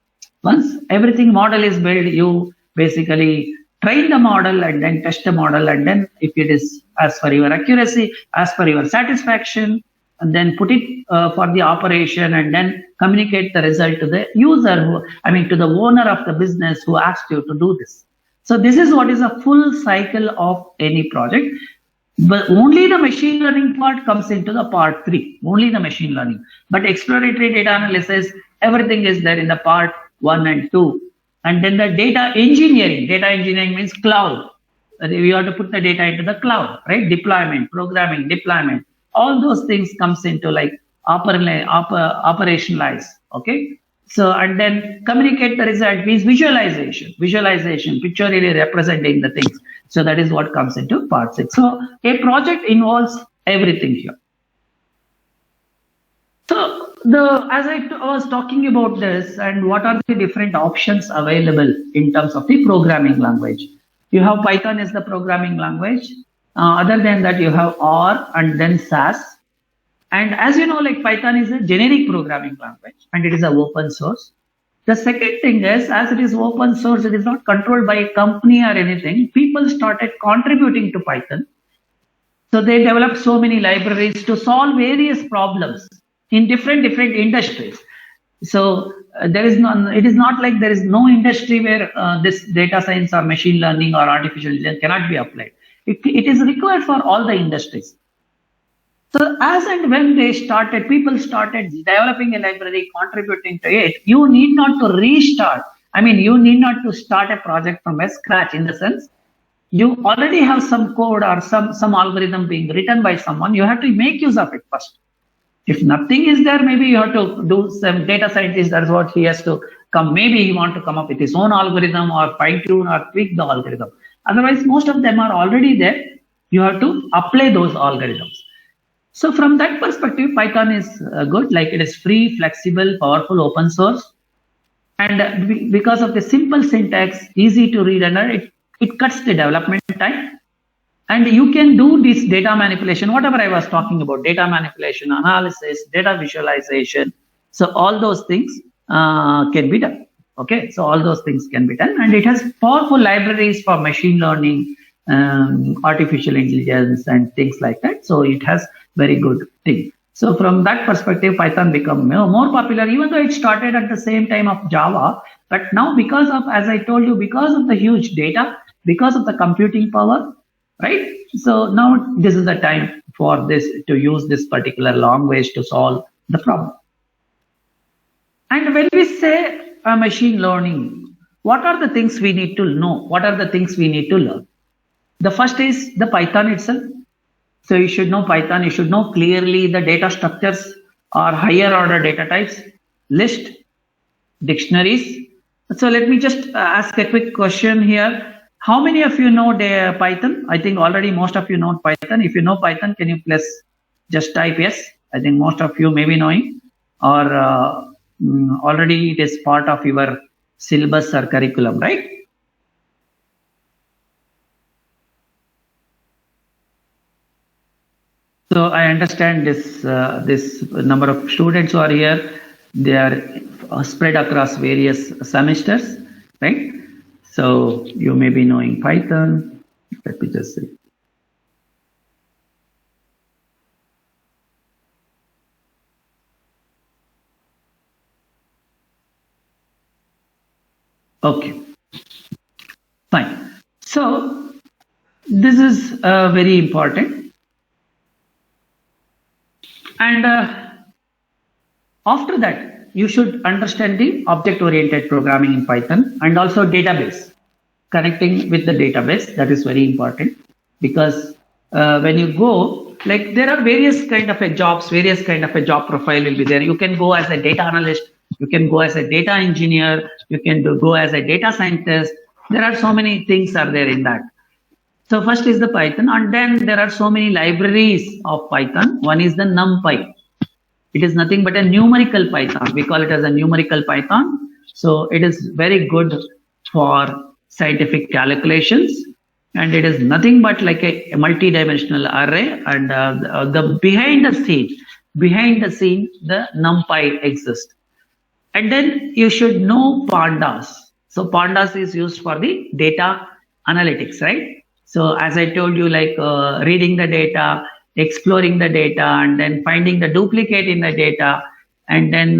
once everything model is built, you basically train the model and then test the model, and then if it is as per your accuracy, as per your satisfaction, and then put it for the operation, and then communicate the result to the user, to the owner of the business who asked you to do this. So this is what is a full cycle of any project. But only the machine learning part comes into the part 3, only the machine learning. But exploratory data analysis, everything is there in the part 1 and 2. And then the data engineering means cloud. You have to put the data into the cloud, right? Deployment, programming, deployment, all those things comes into like operationalize, okay? So, and then communicate the result means visualization, pictorially representing the things. So that is what comes into part 6. So a project involves everything here. So as I was talking about this and what are the different options available in terms of the programming language. You have Python is the programming language. Other than that, you have R and then SAS. And as you know, like Python is a generic programming language and it is an open source. The second thing is, as it is open source, it is not controlled by a company or anything. People started contributing to Python. So they developed so many libraries to solve various problems in different industries. So there is no, it is not like there is no industry where this data science or machine learning or artificial intelligence cannot be applied. It is required for all the industries. So as and when people started developing a library, contributing to it, you need not to restart. I mean, you need not to start a project from a scratch, in the sense you already have some code or some algorithm being written by someone. You have to make use of it first. If nothing is there, maybe you have to do some data scientist. That's what he has to come. Maybe he want to come up with his own algorithm or fine tune or tweak the algorithm. Otherwise, most of them are already there. You have to apply those algorithms. So from that perspective, Python is good. Like, it is free, flexible, powerful, open source. And because of the simple syntax, easy to read, and it cuts the development time. And you can do this data manipulation, whatever I was talking about, data manipulation, analysis, data visualization. So all those things can be done. Okay, so all those things can be done. And it has powerful libraries for machine learning, artificial intelligence, and things like that. So it has very good thing. So from that perspective, Python become more popular, even though it started at the same time of Java. But now, because of, as I told you, because of the huge data, because of the computing power, right? So now this is the time for this, to use this particular language to solve the problem. And when we say machine learning, what are the things we need to know? What are the things we need to learn? The first is the Python itself. So you should know Python. You should know clearly the data structures or higher order data types, list, dictionaries. So let me just ask a quick question here. How many of you know Python? I think already most of you know Python. If you know Python, can you please just type yes? I think most of you may be knowing, or already it is part of your syllabus or curriculum, right? So I understand this number of students who are here, they are spread across various semesters, right? So you may be knowing Python. Let me just see. Okay, fine. So this is very important. And after that, you should understand the object-oriented programming in Python, and also database, connecting with the database. That is very important, because when you go, like, there are various kind of jobs, various kind of a job profile will be there. You can go as a data analyst, you can go as a data engineer, you can go as a data scientist. There are so many things are there in that. So first is the Python, and then there are so many libraries of Python. One is the NumPy. It is nothing but a numerical Python. We call it as a numerical Python. So it is very good for scientific calculations, and it is nothing but like a multi-dimensional array. And the behind the scene, the NumPy exists. And then you should know pandas. So pandas is used for the data analytics, right? So as I told you, like reading the data, exploring the data, and then finding the duplicate in the data, and then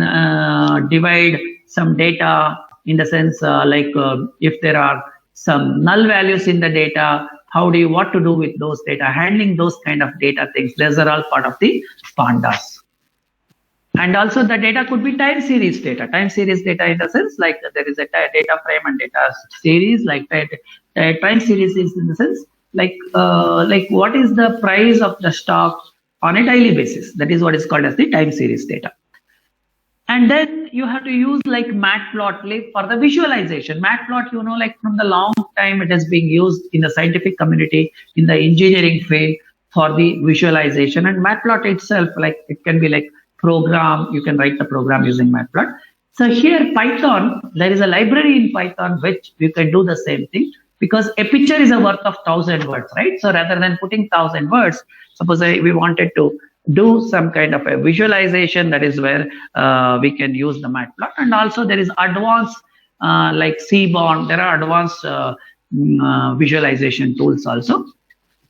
divide some data, in the sense if there are some null values in the data, what to do with those data, handling those kind of data things. Those are all part of the pandas. And also the data could be time series data in the sense, like there is a data frame and data series. Like time series is in the sense like what is the price of the stock on a daily basis. That is what is called as the time series data. And then you have to use like Matplotlib for the visualization. Matplot, like from the long time it has been used in the scientific community, in the engineering field, for the visualization. And Matplot itself, like it can be like program, you can write the program using Matplot. So here Python, there is a library in Python which you can do the same thing, because a picture is a worth of 1,000 words, right? So rather than putting 1,000 words, suppose we wanted to do some kind of a visualization, that is where we can use the Matplot. And also there is advanced like Seaborn, there are advanced visualization tools also.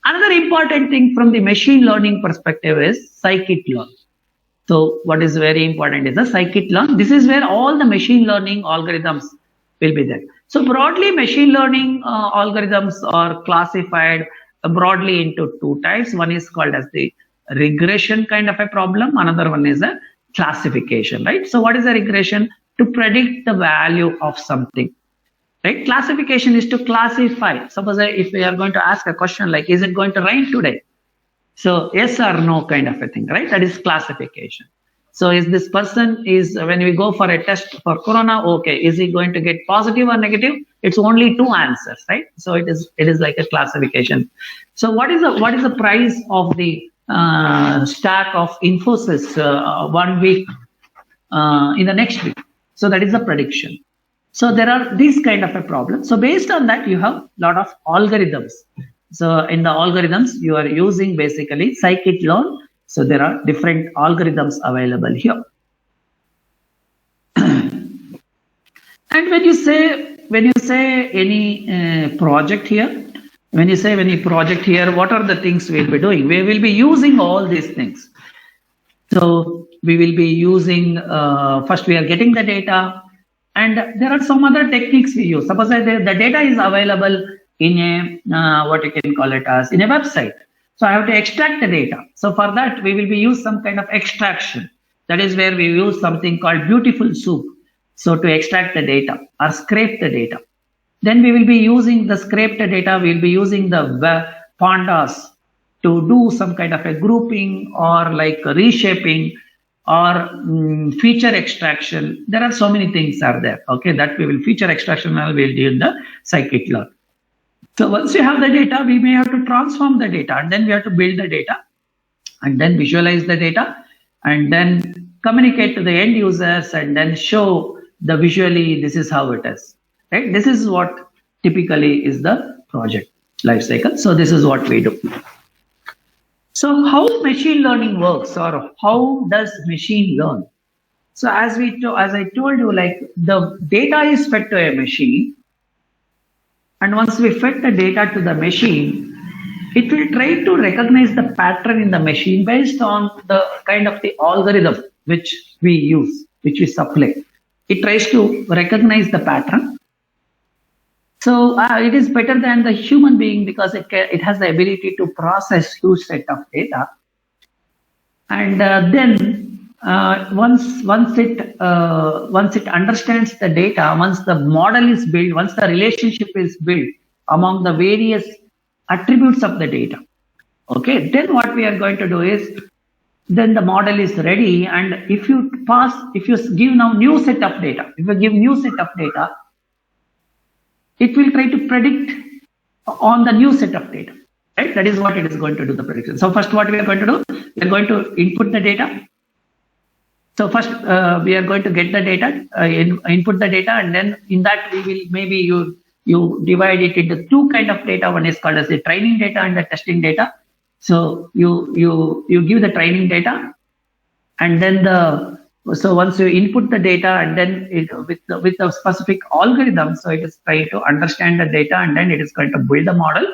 Another important thing from the machine learning perspective is scikit-learn. So what is very important is the scikit-learn. This is where all the machine learning algorithms will be there. So broadly, machine learning algorithms are classified broadly into two types. One is called as the regression kind of a problem. Another one is a classification, right? So what is a regression? To predict the value of something, right? Classification is to classify. Suppose if we are going to ask a question like, is it going to rain today? So yes or no kind of a thing, right? That is classification. So is this person is, when we go for a test for corona, okay, is he going to get positive or negative? It's only two answers, right? So it is like a classification. So what is the price of the stack of Infosys 1 week in the next week? So that is the prediction. So there are these kind of a problem. So based on that, you have a lot of algorithms. So in the algorithms, you are using basically scikit-learn. So there are different algorithms available here. And when you say any project here, what are the things we'll be doing? We will be using all these things. So we will be using, first we are getting the data, and there are some other techniques we use. Suppose the data is available in a, what you can call it as, in a website. So I have to extract the data. So for that, we will be use some kind of extraction. That is where we use something called beautiful soup. So to extract the data or scrape the data. Then we will be using the scraped data. We'll be using the pandas to do some kind of a grouping or like reshaping or feature extraction. There are so many things are there. Okay, that we will feature extraction will do in the scikit-learn. So once you have the data, we may have to transform the data, and then we have to build the data, and then visualize the data, and then communicate to the end users, and then show the visually this is how it is. Right? This is what typically is the project life cycle. So this is what we do. So how machine learning works, or how does machine learn? So as I told you, like the data is fed to a machine. And once we fed the data to the machine, it will try to recognize the pattern in the machine based on the kind of the algorithm which we use, which we supply. It tries to recognize the pattern. So it is better than the human being because it has the ability to process huge set of data. And then once it understands the data, once the model is built, once the relationship is built among the various attributes of the data, okay, then what we are going to do is, then the model is ready, and if you give now new set of data, if you give new set of data, it will try to predict on the new set of data, right? That is what it is going to do, the prediction. So first what we are going to do, we are going to input the data. So first we are going to get the data, input the data, and then in that we will, maybe you divide it into two kind of data. One is called as the training data and the testing data. So you give the training data, and then so once you input the data, and then with the specific algorithm, so it is trying to understand the data, and then it is going to build a model,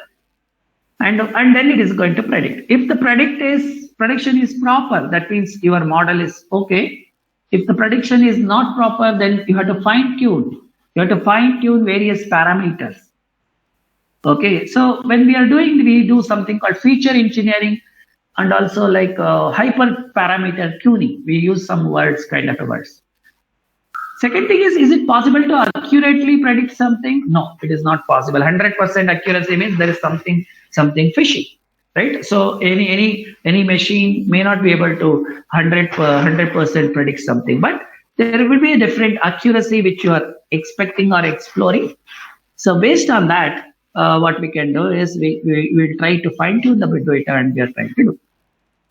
and then it is going to predict. If the prediction is proper, that means your model is okay. If the prediction is not proper, then you have to fine tune. You have to fine tune various parameters. Okay, so when we do something called feature engineering, and also like hyper parameter tuning. We use some words, kind of words. Second thing is it possible to accurately predict something? No, it is not possible. 100% accuracy means there is something fishy, right? So any machine may not be able to 100% predict something, but there will be a different accuracy which you are expecting or exploring. So based on that, what we can do is we will try to fine tune the data, and we are trying to do.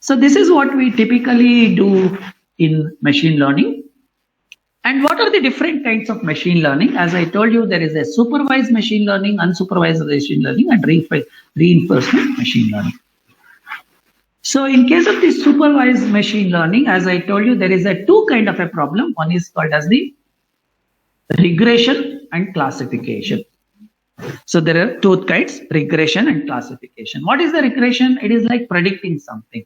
So this is what we typically do in machine learning. And what are the different kinds of machine learning? As I told you, there is a supervised machine learning, unsupervised machine learning, and reinforcement machine learning. So in case of the supervised machine learning, as I told you, there is a two kind of a problem. One is called as the regression and classification. So there are two kinds, regression and classification. What is the regression? It is like predicting something.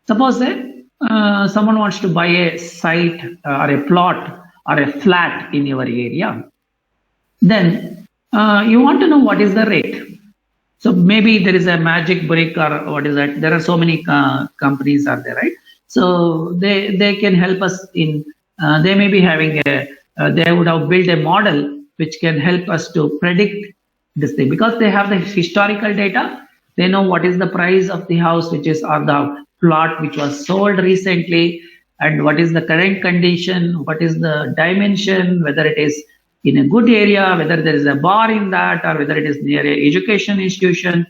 Suppose that someone wants to buy a site or a plot or a flat in your area, then you want to know what is the rate. So maybe there is a magic brick or what is that? There are so many companies are there, right? So they can help us in. They may be having a. They would have built a model which can help us to predict this thing because they have the historical data. They know what is the price of the house which is or the plot which was sold recently, and what is the current condition, what is the dimension, whether it is in a good area, whether there is a bar in that, or whether it is near a education institution,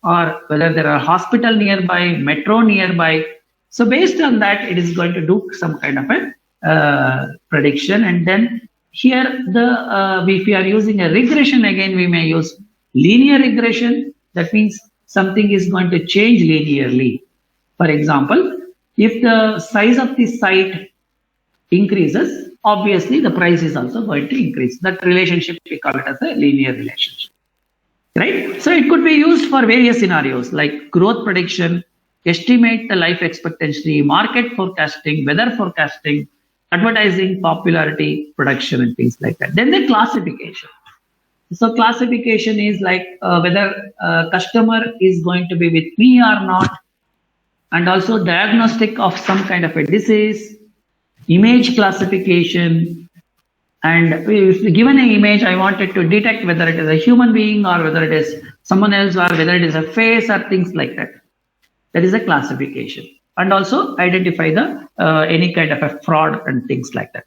or whether there are hospital nearby, metro nearby. So based on that, it is going to do some kind of a prediction. And then here, if we are using a regression, again, we may use linear regression. That means something is going to change linearly. For example, if the size of the site increases, obviously the price is also going to increase. That relationship, we call it as a linear relationship, right? So it could be used for various scenarios like growth prediction, estimate the life expectancy, market forecasting, weather forecasting, advertising, popularity, production, and things like that. Then the classification. So classification is like whether a customer is going to be with me or not, and also diagnostic of some kind of a disease, image classification, and if given an image, I wanted to detect whether it is a human being or whether it is someone else or whether it is a face or things like that. That is a classification. And also identify the any kind of a fraud and things like that.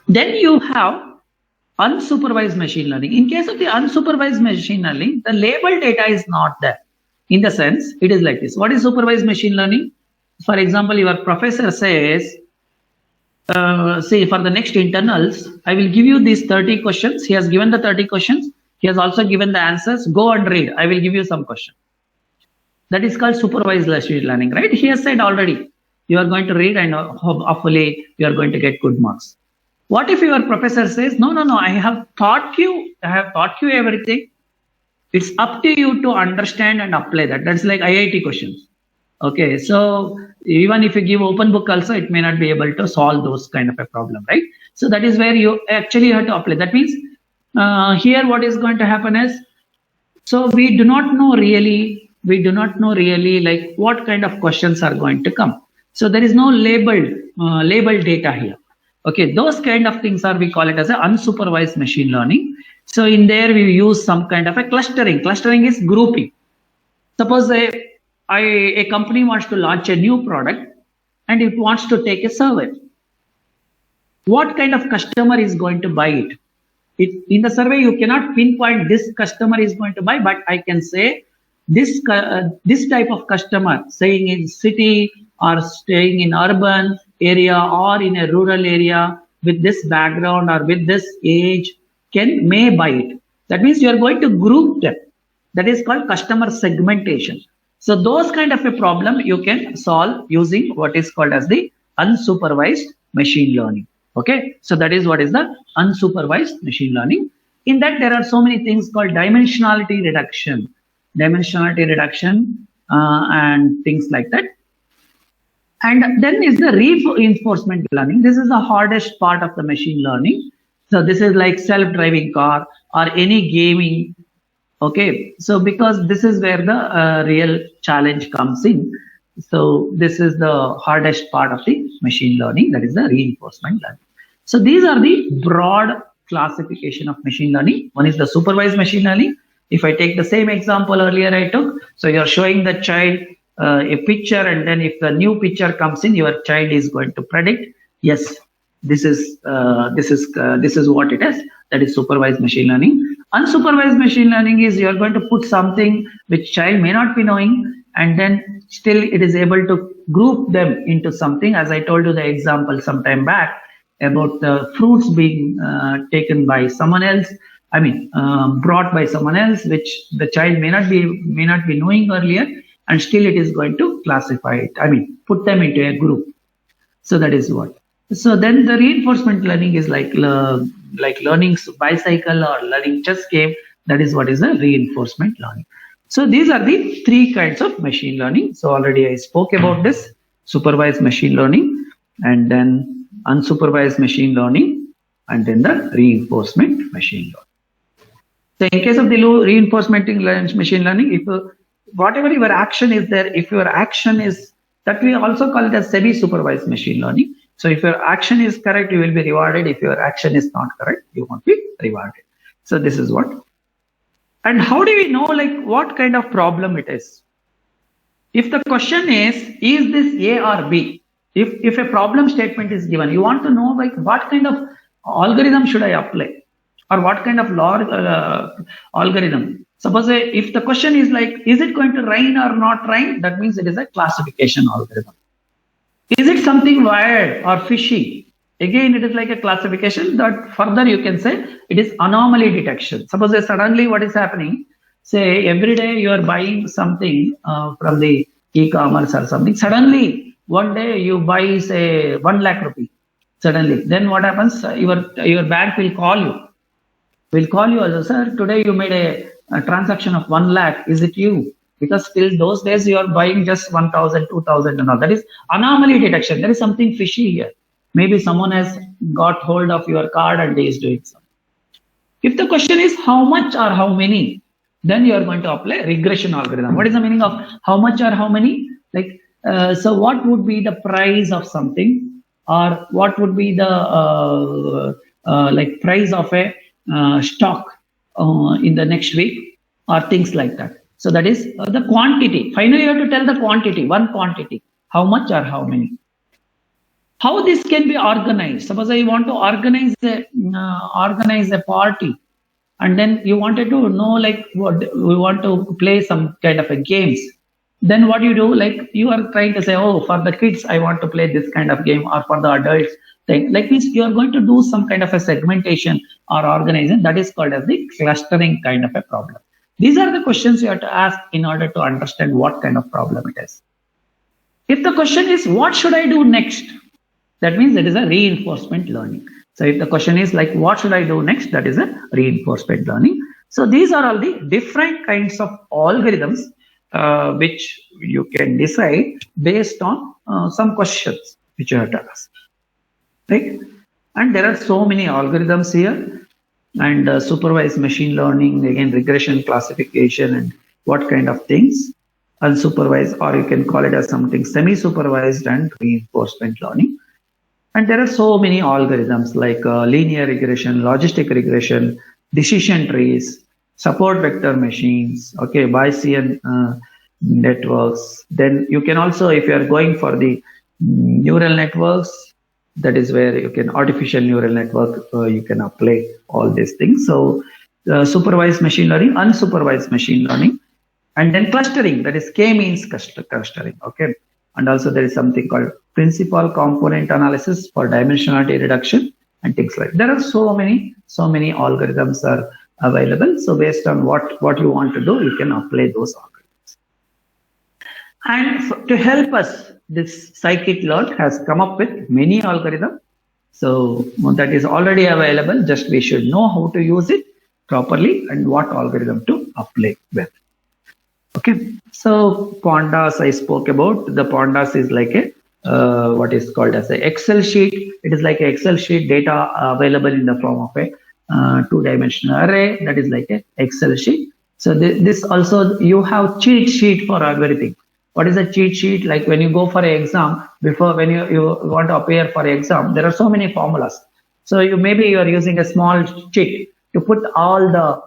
Then you have unsupervised machine learning. In case of the unsupervised machine learning, the label data is not there. In the sense, it is like this. What is supervised machine learning? For example, your professor says, say for the next internals, I will give you these 30 questions. He has given the 30 questions. He has also given the answers. Go and read. I will give you some questions. That is called supervised machine learning, right? He has said already, you are going to read and hopefully you are going to get good marks. What if your professor says, no, I have taught you everything. It's up to you to understand and apply that. That's like IIT questions. Okay, so even if you give open book also, it may not be able to solve those kind of a problem, right? So that is where you actually have to apply. That means here what is going to happen is, so we do not know really like what kind of questions are going to come. So there is no labeled data here. Okay, those kind of things are, we call it as an unsupervised machine learning. So in there we use some kind of a clustering. Clustering is grouping. Suppose a company wants to launch a new product and it wants to take a survey. What kind of customer is going to buy it? In the survey, you cannot pinpoint this customer is going to buy, but I can say this type of customer, staying in city or staying in urban area or in a rural area with this background or with this age may buy it. That means you are going to group them. That is called customer segmentation. So those kind of a problem you can solve using what is called as the unsupervised machine learning. Okay, so that is what is the unsupervised machine learning. In that there are so many things called dimensionality reduction and things like that. And then is the reinforcement learning. This is the hardest part of the machine learning. So this is like self-driving car or any gaming. Okay, so because this is where the real challenge comes in. So this is the hardest part of the machine learning, that is the reinforcement learning. So these are the broad classification of machine learning. One is the supervised machine learning. If I take the same example earlier I took, so you're showing the child a picture, and then if the new picture comes in, your child is going to predict, yes, this is what it is. That is supervised machine learning. Unsupervised machine learning is you're going to put something which child may not be knowing, and then still it is able to group them into something. As I told you the example some time back about the fruits being taken by someone else, brought by someone else, which the child may not be knowing earlier, and still it is going to classify it. Put them into a group. So that is what. So then the reinforcement learning is like learning bicycle or learning chess game. That is what is the reinforcement learning. So these are the three kinds of machine learning. So already I spoke about this. supervised machine learning, and then unsupervised machine learning, and then the reinforcement machine learning. So in case of the reinforcement machine learning, if whatever your action is there, if your action is, that we also call it as semi-supervised machine learning. So if your action is correct, you will be rewarded. If your action is not correct, you won't be rewarded. So this is what. And how do we know like what kind of problem it is? If the question is this A or B? If a problem statement is given, you want to know like what kind of algorithm should I apply? Or what kind of algorithm? Suppose if the question is like, is it going to rain or not rain? That means it is a classification algorithm. Is it something wired or fishy? Again, it is like a classification. That further you can say it is anomaly detection. Suppose suddenly what is happening? Say every day you are buying something from the e-commerce or something. Suddenly one day you buy say 1 lakh rupee. Suddenly, then what happens? Your bank will call you. Will call you also, sir, today you made a transaction of 1 lakh. Is it you? Because till those days you are buying just 1,000, 2,000 and all. That is anomaly detection. There is something fishy here. Maybe someone has got hold of your card and is doing something. If the question is how much or how many, then you are going to apply regression algorithm. What is the meaning of how much or how many? Like, so what would be the price of something, or what would be the like price of a stock in the next week, or things like that. So that is the quantity. Finally, you have to tell the quantity, one quantity, how much or how many. How this can be organized? Suppose I want to organize a party, and then you wanted to know like what we want to play some kind of a games. Then what you do? Like you are trying to say, oh, for the kids, I want to play this kind of game, or for the adults. Like this, you are going to do some kind of a segmentation or organization. That is called as the clustering kind of a problem. These are the questions you have to ask in order to understand what kind of problem it is. If the question is, what should I do next? That means it is a reinforcement learning. So if the question is like, what should I do next? That is a reinforcement learning. So these are all the different kinds of algorithms which you can decide based on some questions which you have to ask. Right? And there are so many algorithms here, and supervised machine learning, again regression classification, and what kind of things, unsupervised, or you can call it as something semi-supervised, and reinforcement learning. And there are so many algorithms like linear regression, logistic regression, decision trees, support vector machines, okay, Bayesian networks. Then you can also, if you are going for the neural networks, that is where you can artificial neural network, you can apply all these things. So supervised machine learning, unsupervised machine learning, and then clustering, that is K means clustering, okay. And also there is something called principal component analysis for dimensionality reduction and things like that. There are so many algorithms are available. So based on what you want to do, you can apply those algorithms. And to help us, this scikit-learn has come up with many algorithms. So that is already available. Just we should know how to use it properly and what algorithm to apply with. Okay. So pandas I spoke about. The pandas is like a what is called as an Excel sheet. It is like an Excel sheet data available in the form of a two-dimensional array. That is like an Excel sheet. So this also, you have cheat sheet for everything. What is a cheat sheet? Like when you go for an exam, before when you want to appear for an exam, there are so many formulas. So you are using a small sheet to put all the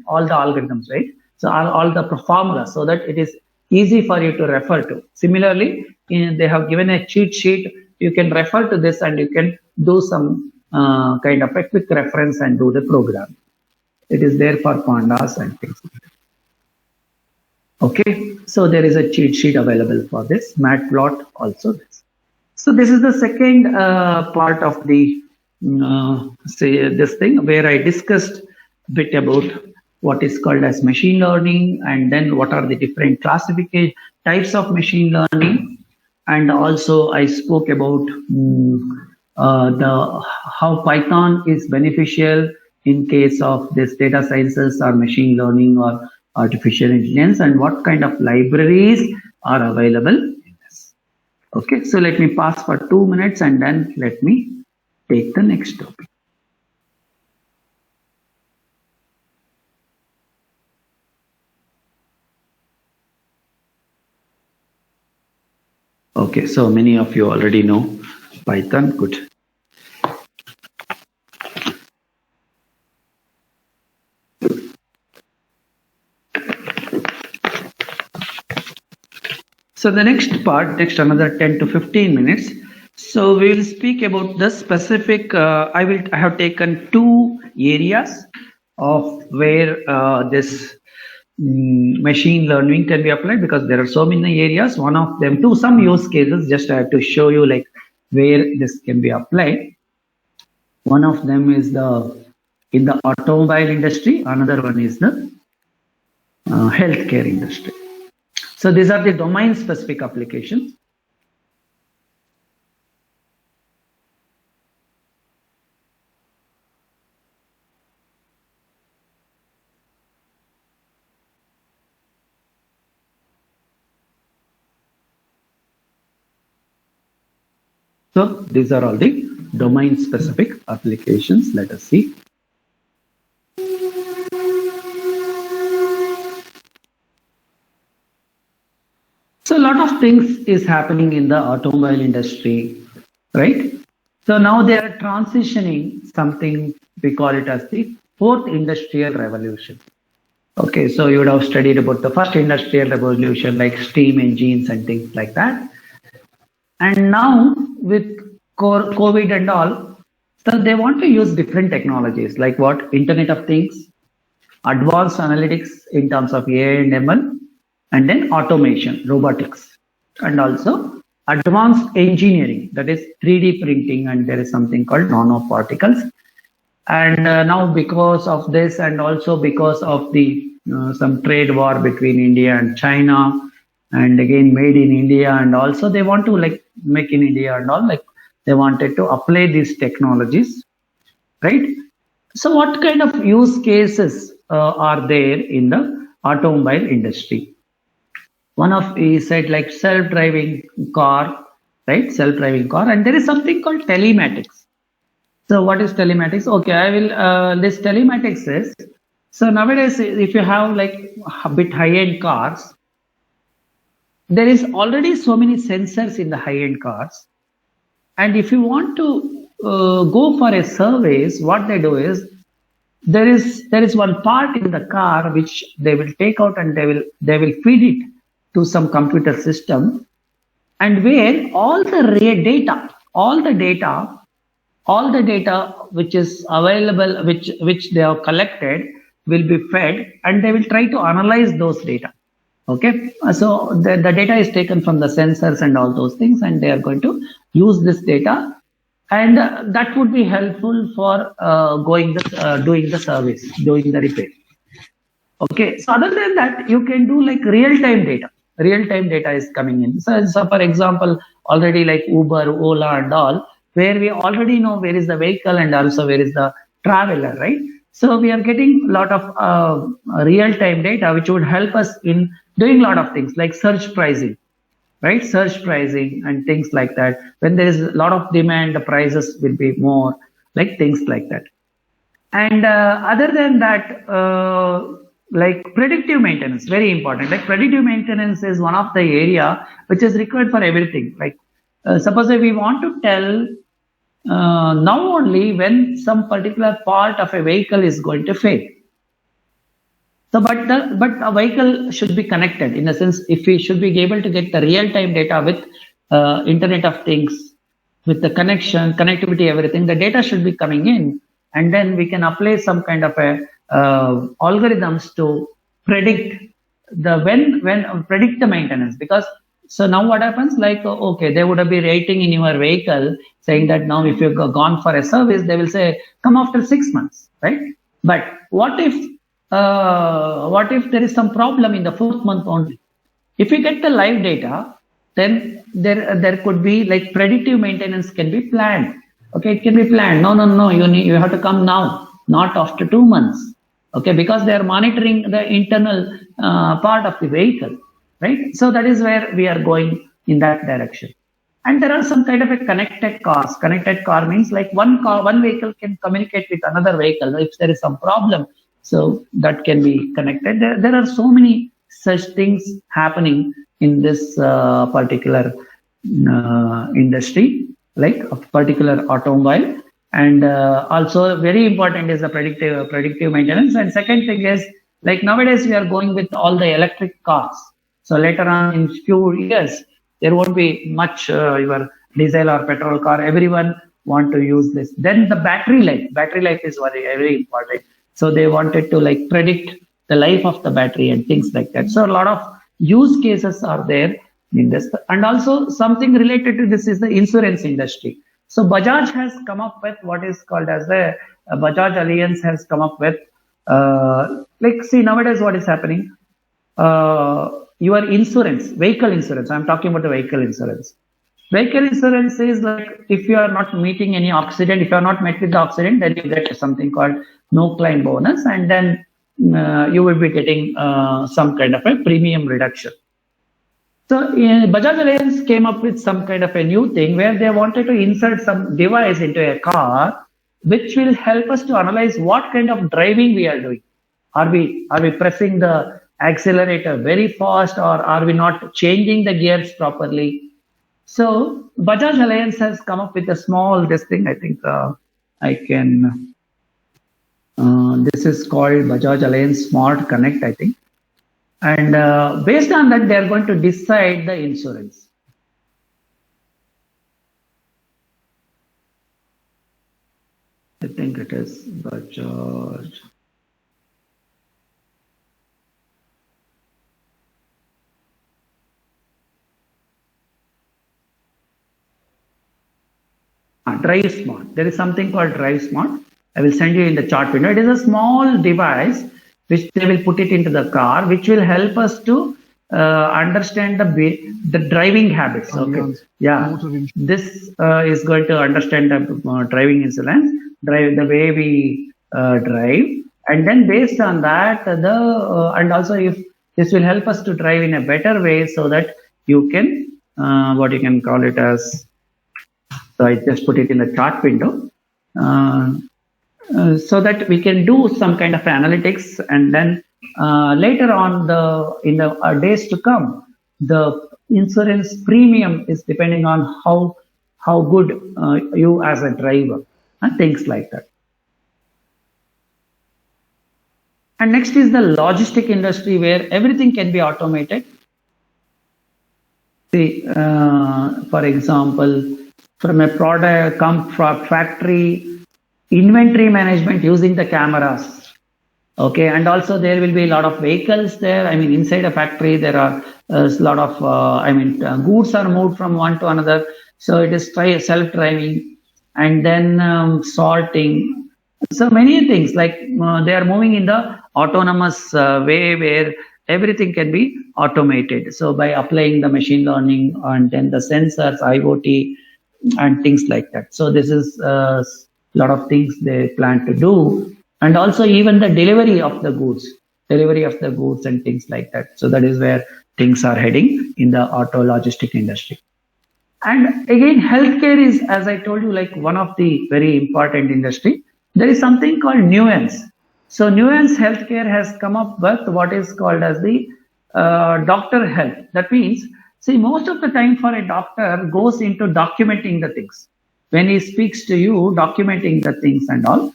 algorithms, right? So all the formulas, so that it is easy for you to refer to. Similarly, they have given a cheat sheet. You can refer to this and you can do some kind of a quick reference and do the program. It is there for pandas and things like that. Okay, so there is a cheat sheet available for this. Matplot also this. So this is the second part of the this thing where I discussed a bit about what is called as machine learning, and then what are the different classification types of machine learning, and also I spoke about how Python is beneficial in case of this data sciences or machine learning or artificial intelligence, and what kind of libraries are available in this. Okay, so let me pause for 2 minutes and then let me take the next topic. Okay, so many of you already know Python. Good. So the next part, next another 10 to 15 minutes. So we will speak about the specific, I have taken two areas of where this machine learning can be applied, because there are so many areas. One of them, to some use cases, just I have to show you like where this can be applied. One of them is in the automobile industry. Another one is the healthcare industry. So these are the domain specific applications. So these are all the domain specific applications. Let us see. So a lot of things is happening in the automobile industry, right? So now they are transitioning something, we call it as the fourth industrial revolution. Okay, so you would have studied about the first industrial revolution, like steam engines and things like that. And now with COVID and all, so they want to use different technologies, like what? Internet of Things, advanced analytics in terms of AI and ML, and then automation, robotics, and also advanced engineering, that is 3D printing, and there is something called nanoparticles. And now because of this, and also because of the some trade war between India and China, and again made in India, and also they want to like make in India and all, like they wanted to apply these technologies, right? So what kind of use cases are there in the automobile industry? One of, he said, like self-driving car, right? Self-driving car, and there is something called telematics. So what is telematics? Okay, I will, this telematics is, so nowadays, if you have like a bit high-end cars, there is already so many sensors in the high-end cars. And if you want to go for a service, what they do is, there is one part in the car which they will take out and they will feed it to some computer system, and where all the data which is available, which they have collected, will be fed, and they will try to analyze those data. Okay, so the data is taken from the sensors and all those things, and they are going to use this data, and that would be helpful for doing the service, doing the repair. Okay, so other than that, you can do like real-time data. Real-time data is coming in. So for example, already like Uber, Ola and all, where we already know where is the vehicle and also where is the traveler, right? So we are getting a lot of real-time data, which would help us in doing a lot of things like search pricing, right? Search pricing and things like that. When there is a lot of demand, the prices will be more, like things like that. And other than that, like predictive maintenance, very important. Like predictive maintenance is one of the area which is required for everything. Like suppose if we want to tell now only when some particular part of a vehicle is going to fail. So, but a vehicle should be connected, in a sense. If we should be able to get the real-time data with Internet of Things, with the connectivity, everything, the data should be coming in, and then we can apply some kind of a algorithms to predict predict the maintenance. Because so now what happens, like okay, they would have been rating in your vehicle saying that now if you've gone for a service, they will say come after 6 months, right? But what if there is some problem in the 4th month only? If you get the live data, then there could be like predictive maintenance can be planned. Okay, it can be planned. No, you have to come now, not after 2 months. Okay, because they are monitoring the internal part of the vehicle, right? So that is where we are going in that direction. And there are some kind of a connected cars. Connected car means like one vehicle can communicate with another vehicle if there is some problem. So that can be connected. There are so many such things happening in this particular industry, like a particular automobile. And also very important is the predictive maintenance. And second thing is, like nowadays we are going with all the electric cars. So later on in few years, there won't be much your diesel or petrol car. Everyone want to use this. Then the battery life is very important. So they wanted to like predict the life of the battery and things like that. So a lot of use cases are there in this. And also something related to this is the insurance industry. So Bajaj has come up with what is called as the Bajaj Alliance has come up with, like see nowadays what is happening, your insurance, vehicle insurance, I'm talking about the vehicle insurance. Vehicle insurance is like if you are not meeting any accident, if you are not met with the accident, then you get something called no claim bonus, and then you will be getting some kind of a premium reduction. So Bajaj Alliance came up with some kind of a new thing where they wanted to insert some device into a car which will help us to analyze what kind of driving we are doing. Are we pressing the accelerator very fast, or are we not changing the gears properly? So Bajaj Alliance has come up with a small this thing. I think I can. This is called Bajaj Alliance Smart Connect, I think. And based on that, they are going to decide the insurance. I think it is Bajaj. Drive Smart. There is something called Drive Smart. I will send you in the chart window. It is a small device which they will put it into the car, which will help us to understand the driving habits. Okay, yeah, this is going to understand the driving insurance, the way we drive, and then based on that, and also if this will help us to drive in a better way, so that you can what you can call it as. So I just put it in the chart window. So that we can do some kind of analytics, and then later on in the days to come, the insurance premium is depending on how good you as a driver and things like that. And next is the logistic industry, where everything can be automated. See, for example, from a product factory, inventory management using the cameras. Okay, and also there will be a lot of vehicles there. I mean, inside a factory, there are a lot of, goods are moved from one to another. So it is self-driving, and then sorting. So many things like they are moving in the autonomous way, where everything can be automated. So by applying the machine learning and then the sensors, IoT, and things like that. So this is a lot of things they plan to do, and also even the delivery of the goods and things like that. So that is where things are heading in the auto logistic industry. And again, healthcare is, as I told you, like one of the very important industry. There is something called Nuance. So Nuance Healthcare has come up with what is called as the doctor health. That means, see, most of the time for a doctor goes into documenting the things. When he speaks to you, documenting the things and all.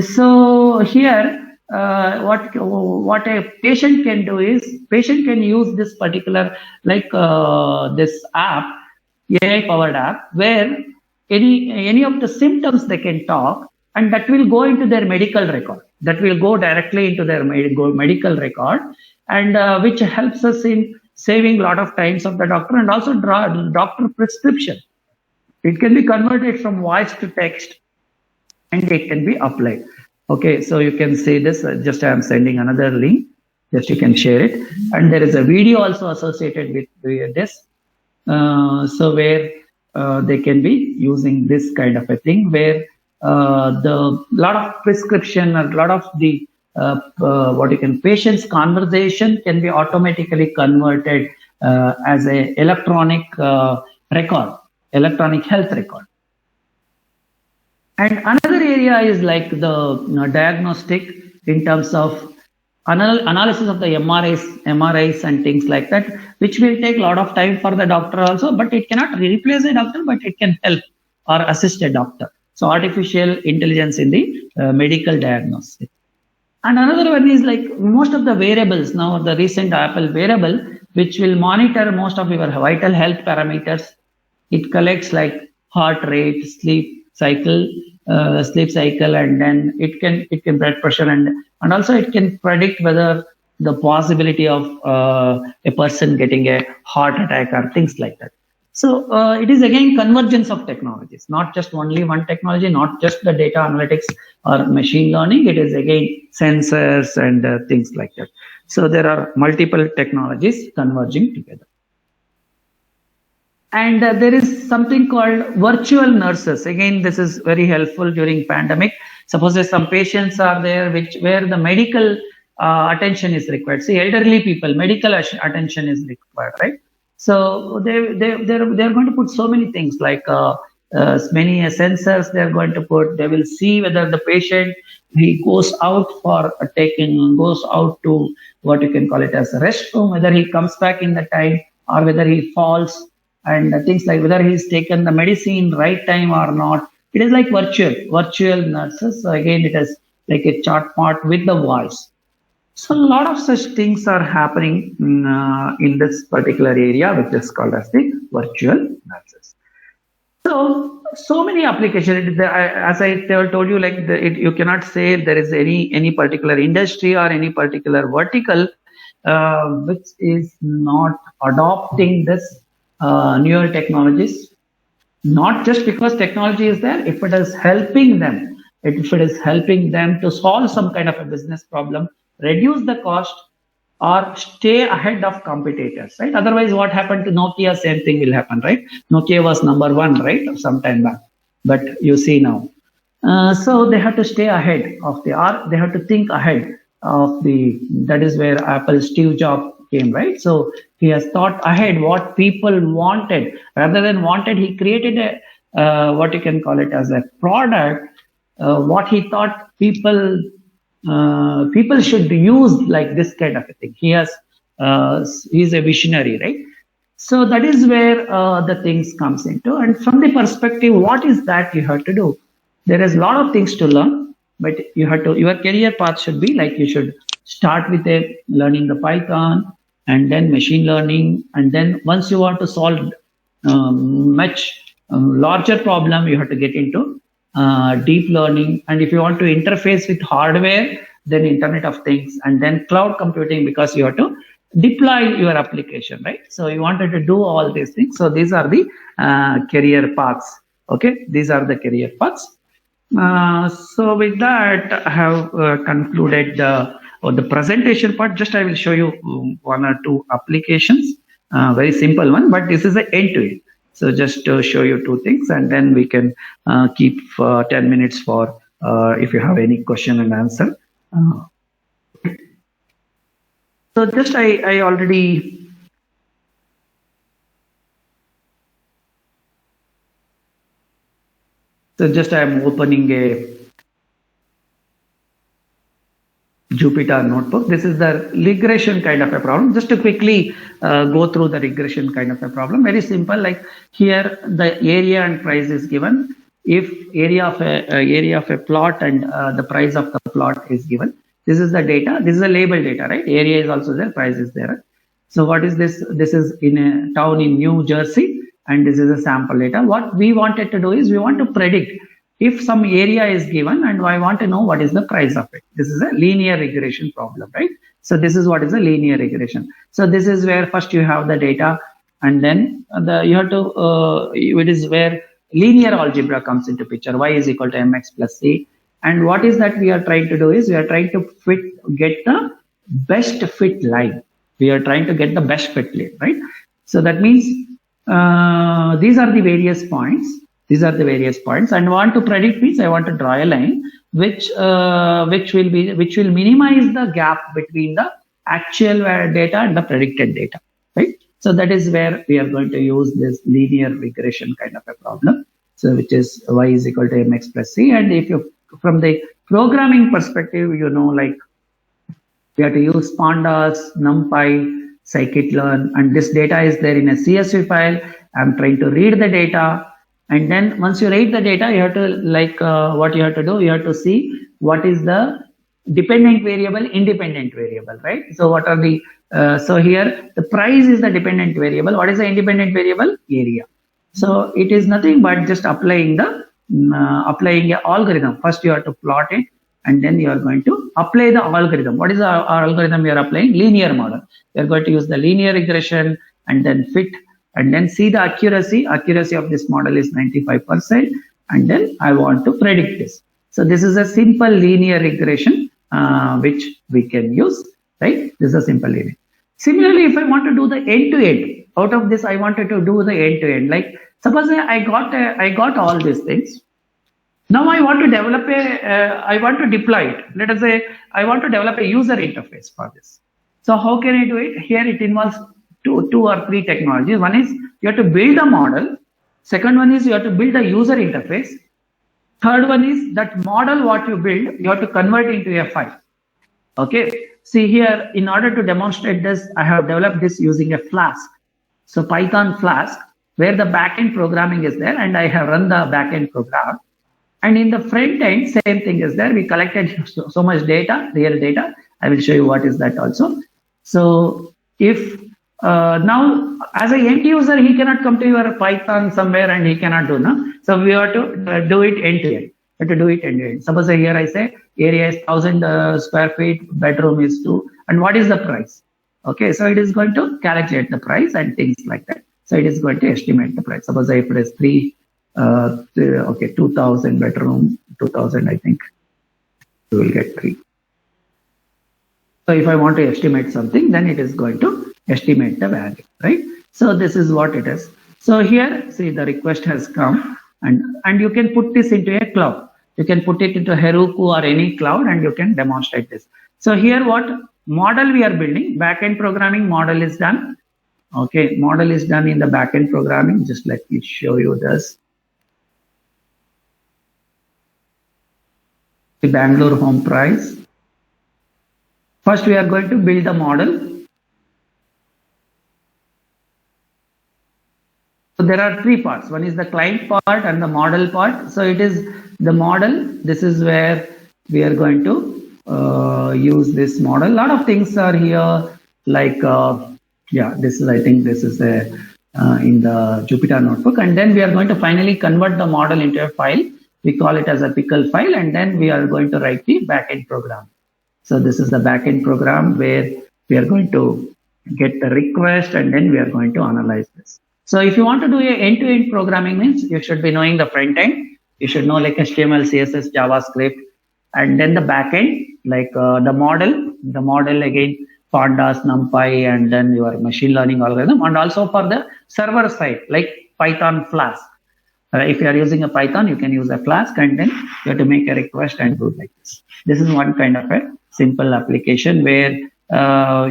So here, what a patient can do is, patient can use this particular, like this app, AI-powered app, where any of the symptoms they can talk, and that will go into their medical record. That will go directly into their medical record, and which helps us in saving a lot of times of the doctor, and also doctor prescription. It can be converted from voice to text, and it can be applied. Okay, so you can see this. Just I am sending another link. Just you can share it, and there is a video also associated with this. So where they can be using this kind of a thing, where the lot of prescription, a lot of the patient's conversation can be automatically converted as a electronic record. electronic health record. And another area is like the diagnostic in terms of analysis of the MRIs and things like that, which will take a lot of time for the doctor also, but it cannot replace a doctor, but it can help or assist a doctor. So artificial intelligence in the medical diagnosis. And another one is like most of the wearables now, the recent Apple wearable, which will monitor most of your vital health parameters. It collects like heart rate, sleep cycle, and then it can blood pressure, and also it can predict whether the possibility of a person getting a heart attack or things like that. So it is again convergence of technologies, not just only one technology, not just the data analytics or machine learning. It is again sensors and things like that. So there are multiple technologies converging together. And there is something called virtual nurses. Again, this is very helpful during pandemic. Suppose there's some patients are there where the medical attention is required. See, elderly people, medical attention is required, right? So they're going to put so many things like many sensors they're going to put. They will see whether the patient, he goes out goes out to what you can call it as a restroom, whether he comes back in the time or whether he falls, and things like whether he's taken the medicine right time or not. It is like virtual nurses. So again, it is like a chatbot with the voice. So a lot of such things are happening in this particular area, which is called as the virtual nurses. So many applications. As I told you, like you cannot say there is any particular industry or any particular vertical which is not adopting this newer technologies. Not just because technology is there, if it is helping them, to solve some kind of a business problem, reduce the cost, or stay ahead of competitors, right? Otherwise, what happened to Nokia? Same thing will happen, right? Nokia was number one, right, some time back, but you see now. So they have to stay ahead of they have to think ahead of that is where Apple Steve Jobs came, right? So he has thought ahead what people wanted. Rather than wanted, he created a what you can call it as a product, what he thought people should use, like this kind of a thing. He's a visionary, right? So that is where the things comes into. And from the perspective, what is that you have to do? There is a lot of things to learn, but your career path should be like you should start with learning the Python, and then machine learning, and then once you want to solve much larger problem, you have to get into deep learning. And if you want to interface with hardware, then Internet of Things, and then cloud computing, because you have to deploy your application, right? So you wanted to do all these things. So these are the career paths. Okay, these are the career paths. So with that, I have concluded the presentation part. Just I will show you one or two applications, very simple one, but this is an end-to-end. So just to show you two things, and then we can keep 10 minutes for if you have any question and answer. So just I already. So just I am opening a Jupyter notebook. This is the regression kind of a problem. Just to quickly go through the regression kind of a problem. Very simple. Like here, the area and price is given. If area of a plot and the price of the plot is given, this is the data. This is the label data, right? Area is also there. Price is there. So what is this? This is in a town in New Jersey, and this is a sample data. What we wanted to do is we want to predict if some area is given, and I want to know what is the price of it. This is a linear regression problem, right? So this is what is a linear regression. So this is where first you have the data, and then you have to, it is where linear algebra comes into picture. Y is equal to mx plus c. And what is that we are trying to do is we are trying to get the best fit line. We are trying to get the best fit line, right? So that means these are the various points. These are the various points, and want to predict means I want to draw a line which will minimize the gap between the actual data and the predicted data, right? So that is where we are going to use this linear regression kind of a problem. So which is y is equal to mx plus c. And if you, from the programming perspective, like we have to use pandas, numpy, scikit-learn, and this data is there in a CSV file. I'm trying to read the data, and then once you read the data, you have to what you have to do. You have to see what is the dependent variable, independent variable, right? So what are the so here the price is the dependent variable. What is the independent variable? Area. So it is nothing but just applying applying an algorithm. First you have to plot it, and then you are going to apply the algorithm. What is the algorithm you are applying? Linear model. You are going to use the linear regression and then fit, and then see the accuracy. Accuracy of this model is 95%, and then I want to predict this. So this is a simple linear regression which we can use, right? This is a simple linear. Similarly, if I want to do the end-to-end, out of this I wanted to do the end-to-end. Like suppose I got all these things. Now I want to develop I want to deploy it. Let us say I want to develop a user interface for this. So how can I do it? Here it involves two or three technologies. One is you have to build a model. Second one is you have to build a user interface. Third one is that model what you build, you have to convert into a file. Okay. See here, in order to demonstrate this, I have developed this using a Flask. So Python Flask, where the backend programming is there, and I have run the backend program. And in the front end, same thing is there. We collected so much data, real data. I will show you what is that also. So if now as an end user, he cannot come to your Python somewhere and he cannot do, no? So we have to do it end to end. We have to do it end to end. Suppose here I say area is 1000 square feet, bedroom is 2, and what is the price? Okay, so it is going to calculate the price and things like that. So it is going to estimate the price. Suppose if it is 2000 bedroom, 2000, I think you will get 3. So if I want to estimate something, then it is going to estimate the value, right? So this is what it is. So here, see, the request has come, and you can put this into a cloud. You can put it into Heroku or any cloud, and you can demonstrate this. So here, what model we are building, backend programming model is done. Okay, model is done in the backend programming. Just let me show you this. The Bangalore home price. First, we are going to build the model. So there are 3 parts. One is the client part and the model part. So it is the model. This is where we are going to use this model. A lot of things are here, like this is, I think this is in the Jupyter notebook, and then we are going to finally convert the model into a file. We call it as a pickle file, and then we are going to write the backend program. So this is the backend program where we are going to get the request, and then we are going to analyze this. So if you want to do a end-to-end programming, means you should be knowing the front end. You should know like HTML, CSS, JavaScript, and then the backend, like the model again, pandas, numpy, and then your machine learning algorithm, and also for the server side, like Python Flask. If you are using a Python, you can use a Flask, and then you have to make a request and do like this. This is one kind of a simple application where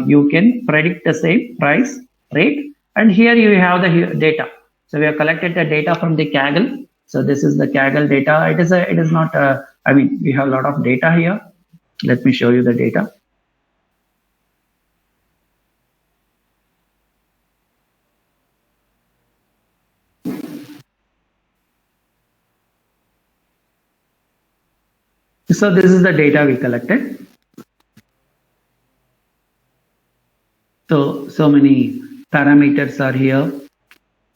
you can predict the same price, rate, and here you have the data. So we have collected the data from the Kaggle. So this is the Kaggle data. It is not. I mean, we have a lot of data here. Let me show you the data. So this is the data we collected. So many parameters are here,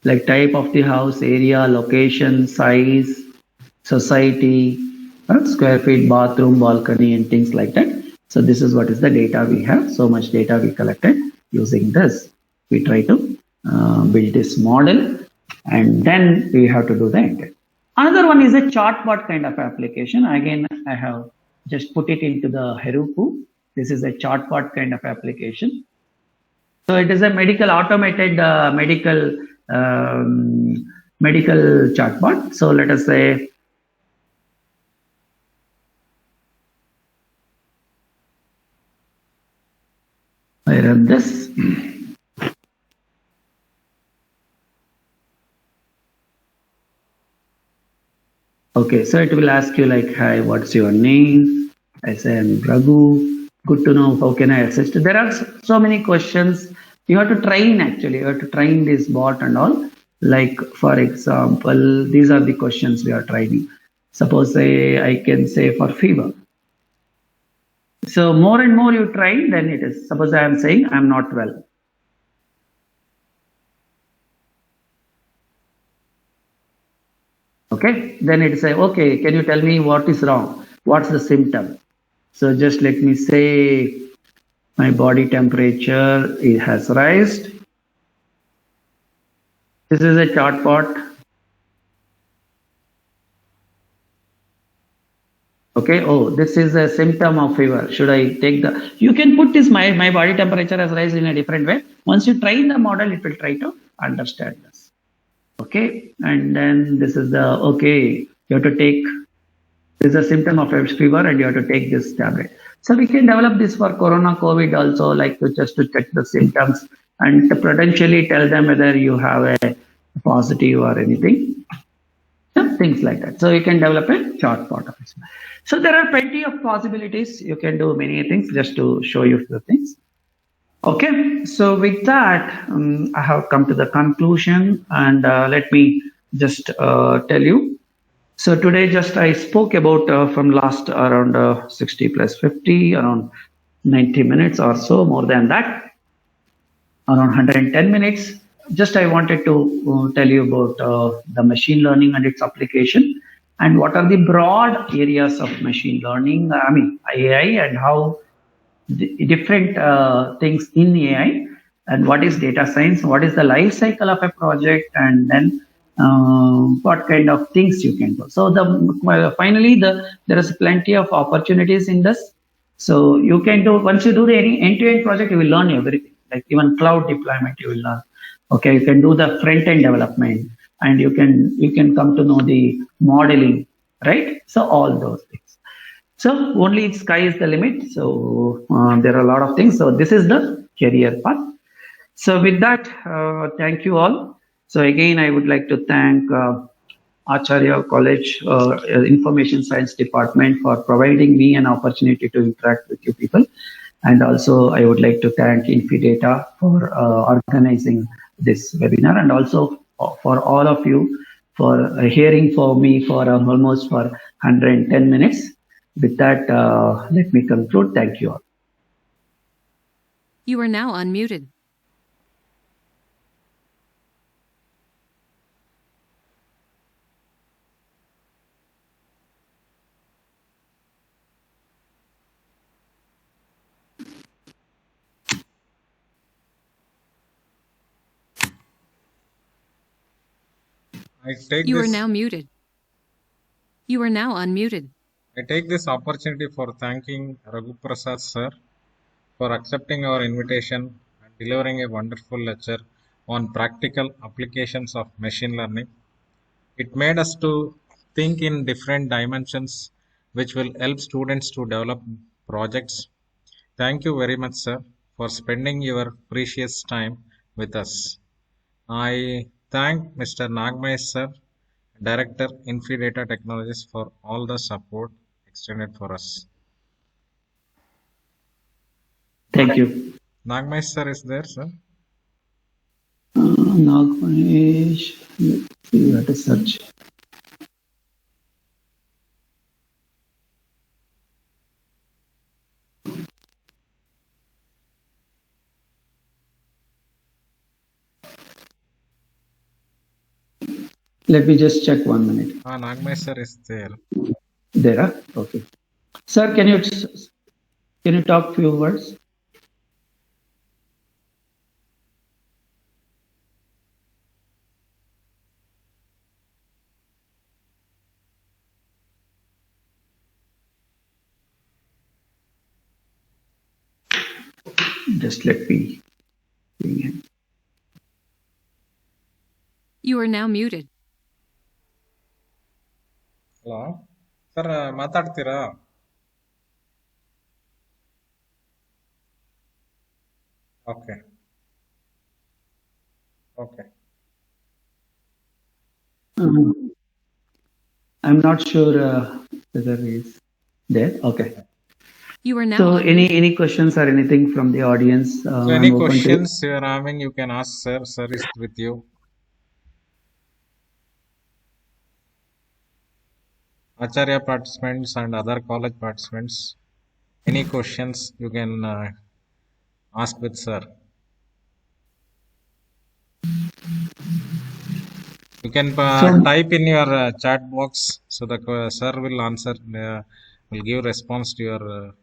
like type of the house, area, location, size, society, square feet, bathroom, balcony, and things like that. So this is what is the data we have. So much data we collected. Using this, we try to build this model, and then we have to do the end. Another one is a chatbot kind of application. Again, I have just put it into the Heroku. This is a chatbot kind of application. So it is a automated medical chatbot. So let us say I run this. Okay, so it will ask you like, hi, what's your name? I say, I'm Raghu. Good to know. How can I assist? There are so many questions. You have to train actually. You have to train this bot and all. Like, for example, these are the questions we are training. Suppose say I can say for fever. So more and more you train, then it is. Suppose I am saying I'm not well. Okay, then it say, okay, can you tell me what is wrong? What's the symptom? So just let me say my body temperature it has raised. This is a chart pot. Okay. Oh, this is a symptom of fever. Should I take the? You can put this. My body temperature has raised in a different way. Once you train the model, it will try to understand this. Okay. And then this is the okay. You have to take. This is a symptom of a fever, and you have to take this tablet. So we can develop this for Corona, COVID also, like to just to check the symptoms and to potentially tell them whether you have a positive or anything. Yeah, things like that. So you can develop a chart part of it. So there are plenty of possibilities. You can do many things just to show you the things. Okay, so with that, I have come to the conclusion, and let me just tell you. So today, just I spoke about from last around 60 plus 50, around 90 minutes or so, more than that, around 110 minutes. Just I wanted to tell you about the machine learning and its application and what are the broad areas of machine learning, I mean AI, and how the different things in AI, and what is data science, what is the life cycle of a project, and then what kind of things you can do. So finally there is plenty of opportunities in this. So you can do once you do the any end-to-end project, you will learn everything. Like even cloud deployment, you will learn. Okay, you can do the front-end development, and you can come to know the modeling, right? So all those things. So only sky is the limit. So there are a lot of things. So this is the career path. So with that, thank you all. So again, I would like to thank Acharya College Information Science Department for providing me an opportunity to interact with you people. And also, I would like to thank Infidata for organizing this webinar, and also for all of you for hearing for me for almost for 110 minutes. With that, let me conclude. Thank you all. You are now unmuted. I take You are this now muted. You are now unmuted. I take this opportunity for thanking Raghu Prasad sir for accepting our invitation and delivering a wonderful lecture on practical applications of machine learning. It made us to think in different dimensions which will help students to develop projects. Thank you very much, sir, for spending your precious time with us. I thank Mr. Nagmesh, sir, Director Infidata Technologies, for all the support extended for us. Thank you. Nagmesh, sir, is there, sir? Nagmanesh, let's see what to search. Let me just check 1 minute. Nagmesh, sir, is there. There are okay. Sir, can you talk few words? Just let me bring him. You are now muted. Hello sir ಮಾತಾಡ್ತೀರಾ okay okay Uh, I'm not sure whether he's there. Okay. You are now So unmuted. any questions or anything from the audience? So any I'm open to it. questions you are having, you can ask sir. Sir is with you. Acharya participants and other college participants, any questions you can ask with sir. You can So type in your chat box, so the sir will answer, will give response to your.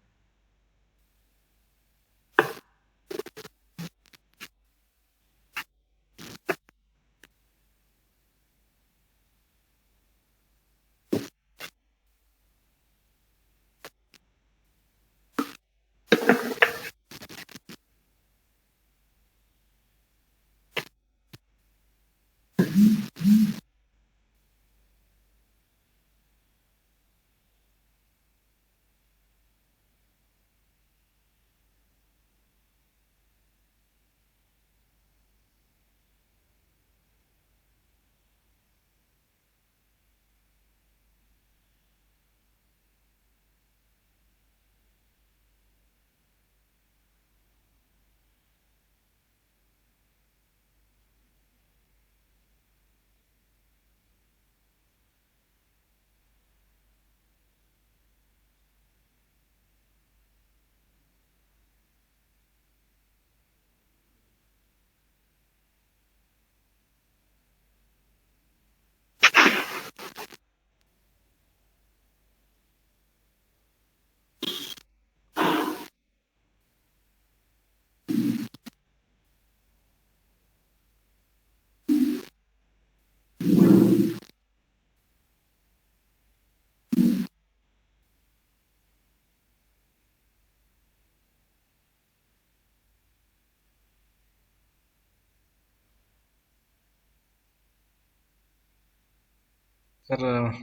Sir,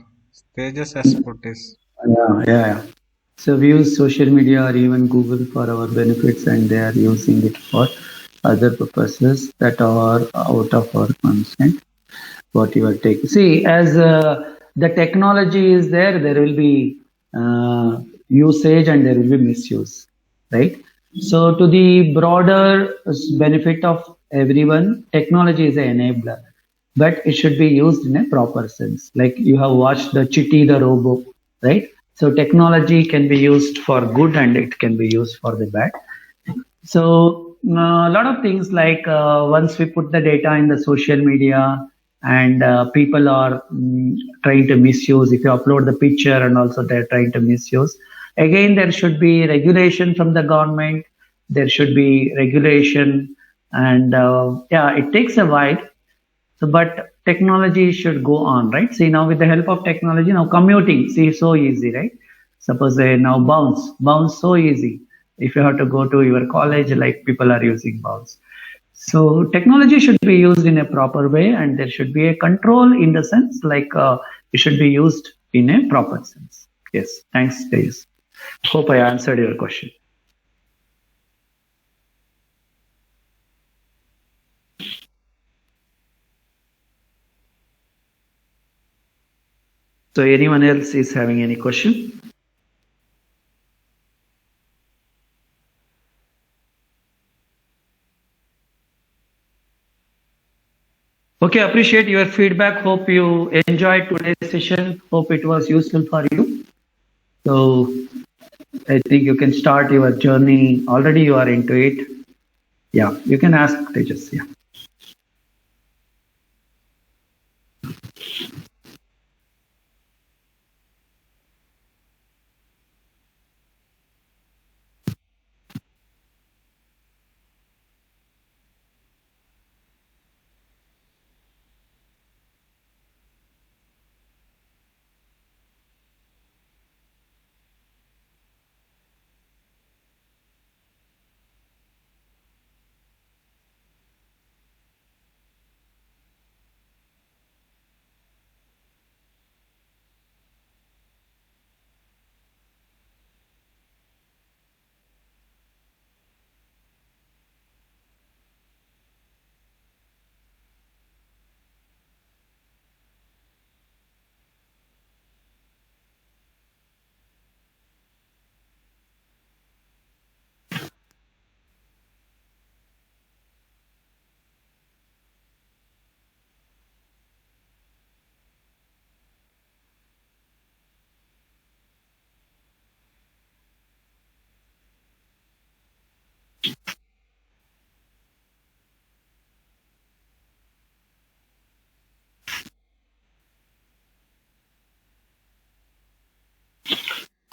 Tejas has put his. yeah. So we use social media or even Google for our benefits, and they are using it for other purposes that are out of our consent. What you are taking. See, as the technology is there, there will be usage and there will be misuse, right? So, to the broader benefit of everyone, technology is an enabler, but it should be used in a proper sense. Like you have watched the Chitty the Robo, right? So, technology can be used for good and it can be used for the bad. So a lot of things like once we put the data in the social media and people are trying to misuse. If you upload the picture and also they're trying to misuse. Again, there should be regulation from the government. There should be regulation, and yeah, it takes a while. So, but technology should go on, right? See, now with the help of technology, now commuting, see, so easy, right? Suppose now bounce so easy. If you have to go to your college, like people are using bounce. So technology should be used in a proper way, and there should be a control in the sense like it should be used in a proper sense. Yes, thanks, guys. Hope I answered your question. So anyone else is having any question? Okay, appreciate your feedback. Hope you enjoyed today's session. Hope it was useful for you. So I think you can start your journey. Already you are into it. Yeah, you can ask Tejas. Yeah.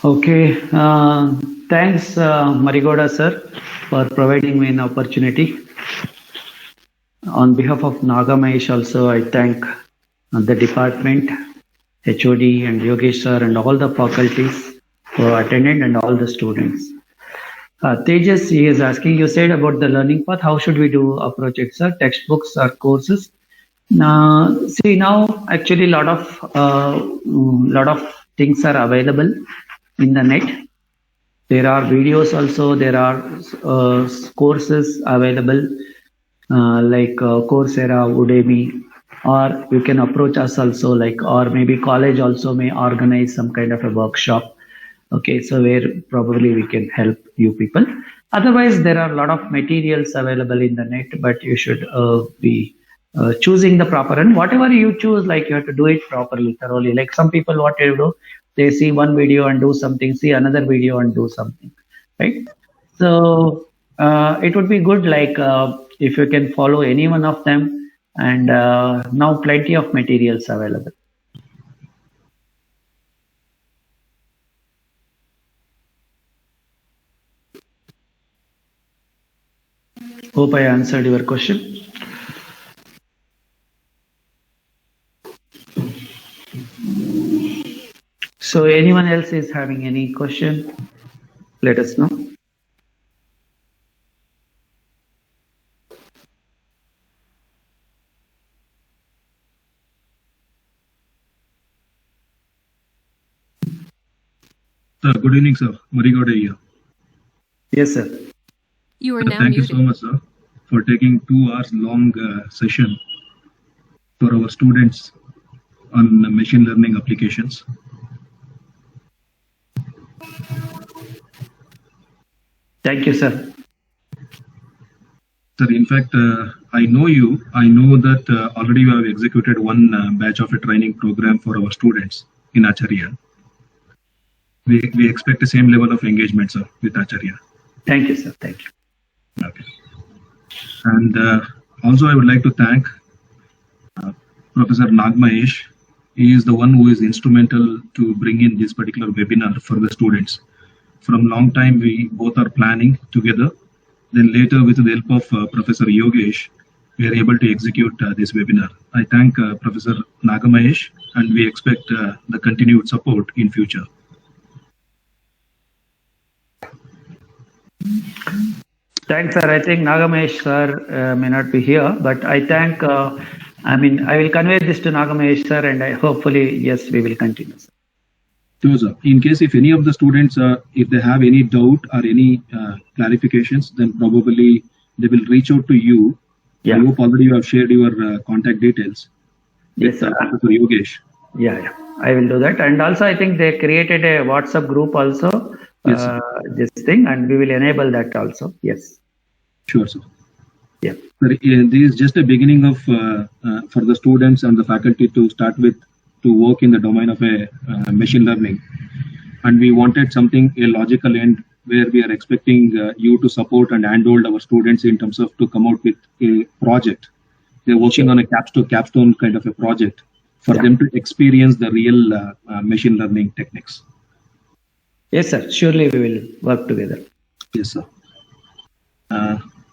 Okay, thanks, Marigoda sir, for providing me an opportunity. On behalf of Naga Mahesh also, I thank the department, HOD and Yogesh sir and all the faculties who attended and all the students. Tejas, he is asking, you said about the learning path, how should we do approach it, sir? Textbooks or courses? See now, actually, lot of things are available in the net. There are videos also. There are courses available like Coursera, Udemy, or you can approach us also, like, or maybe college also may organize some kind of a workshop. Okay, so where probably we can help you people. Otherwise, there are a lot of materials available in the net, but you should be choosing the proper, and whatever you choose, like you have to do it properly, thoroughly. Like some people, what they do, they see one video and do something, see another video and do something, right? So it would be good, like if you can follow any one of them, and now plenty of materials available. Hope I answered your question. So anyone else is having any question, let us know. Good evening, sir. Marigoda here. Yes, sir. You are now Thank you muted. so much, sir, for taking 2 hours long session for our students on machine learning applications. Thank you, sir. Sir, in fact, I know you. I know that already you have executed one batch of a training program for our students in Acharya. We expect the same level of engagement, sir, with Acharya. Thank you, sir. Thank you. Okay. And also, I would like to thank Professor Nag Mahesh. He is the one who is instrumental to bring in this particular webinar for the students. From long time, we both are planning together. Then later, with the help of Professor Yogesh, we are able to execute this webinar. I thank Professor Naga Mahesh, and we expect the continued support in future. Thanks, sir. I think Nagamesh sir may not be here, but I thank, I will convey this to Nagamesh sir, and hopefully, yes, we will continue, sir. Sure, sir. In case if any of the students, if they have any doubt or any clarifications, then probably they will reach out to you. Yeah. I hope already you have shared your contact details with Yes, sir. Professor Yogesh. Yeah, I will do that. And also, I think they created a WhatsApp group also, Yes, this thing, and we will enable that also. Yes. Sure, sir. Yeah. Sir, this is just a beginning of for the students and the faculty to start with, to work in the domain of a machine learning, and we wanted something, a logical end, where we are expecting you to support and handhold our students in terms of to come out with a project. They're working on a capstone kind of a project for them to experience the real machine learning techniques. Yes, sir. Surely we will work together. Yes, sir.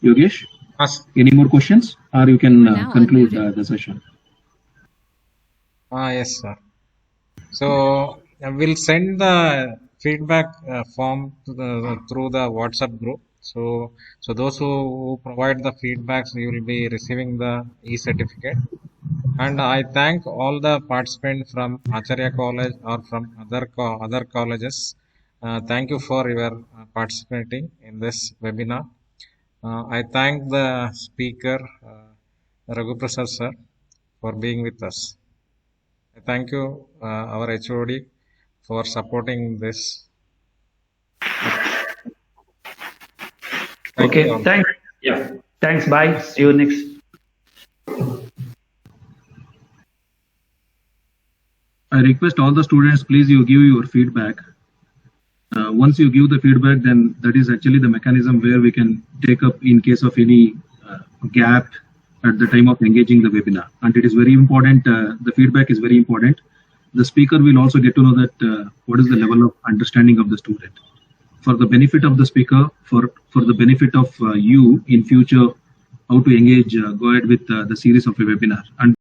Yogesh, Yes. any more questions, or you can conclude the session? Yes, sir. So we'll send the feedback form to through the WhatsApp group. So those who provide the feedbacks, you will be receiving the e-certificate. And I thank all the participants from Acharya College or from other colleges. Thank you for your participating in this webinar. I thank the speaker, Raghu Prasad sir, for being with us. I thank you, our HOD, for supporting this. Thank you all. Thanks. Yeah. Thanks. Bye. See you next. I request all the students, please, you give your feedback. Once you give the feedback, then that is actually the mechanism where we can take up in case of any gap at the time of engaging the webinar. And it is very important, the feedback is very important. the speaker will also get to know that what is the level of understanding of the student. For the benefit of the speaker, for the benefit of you in future, how to engage, go ahead with the series of a webinar. And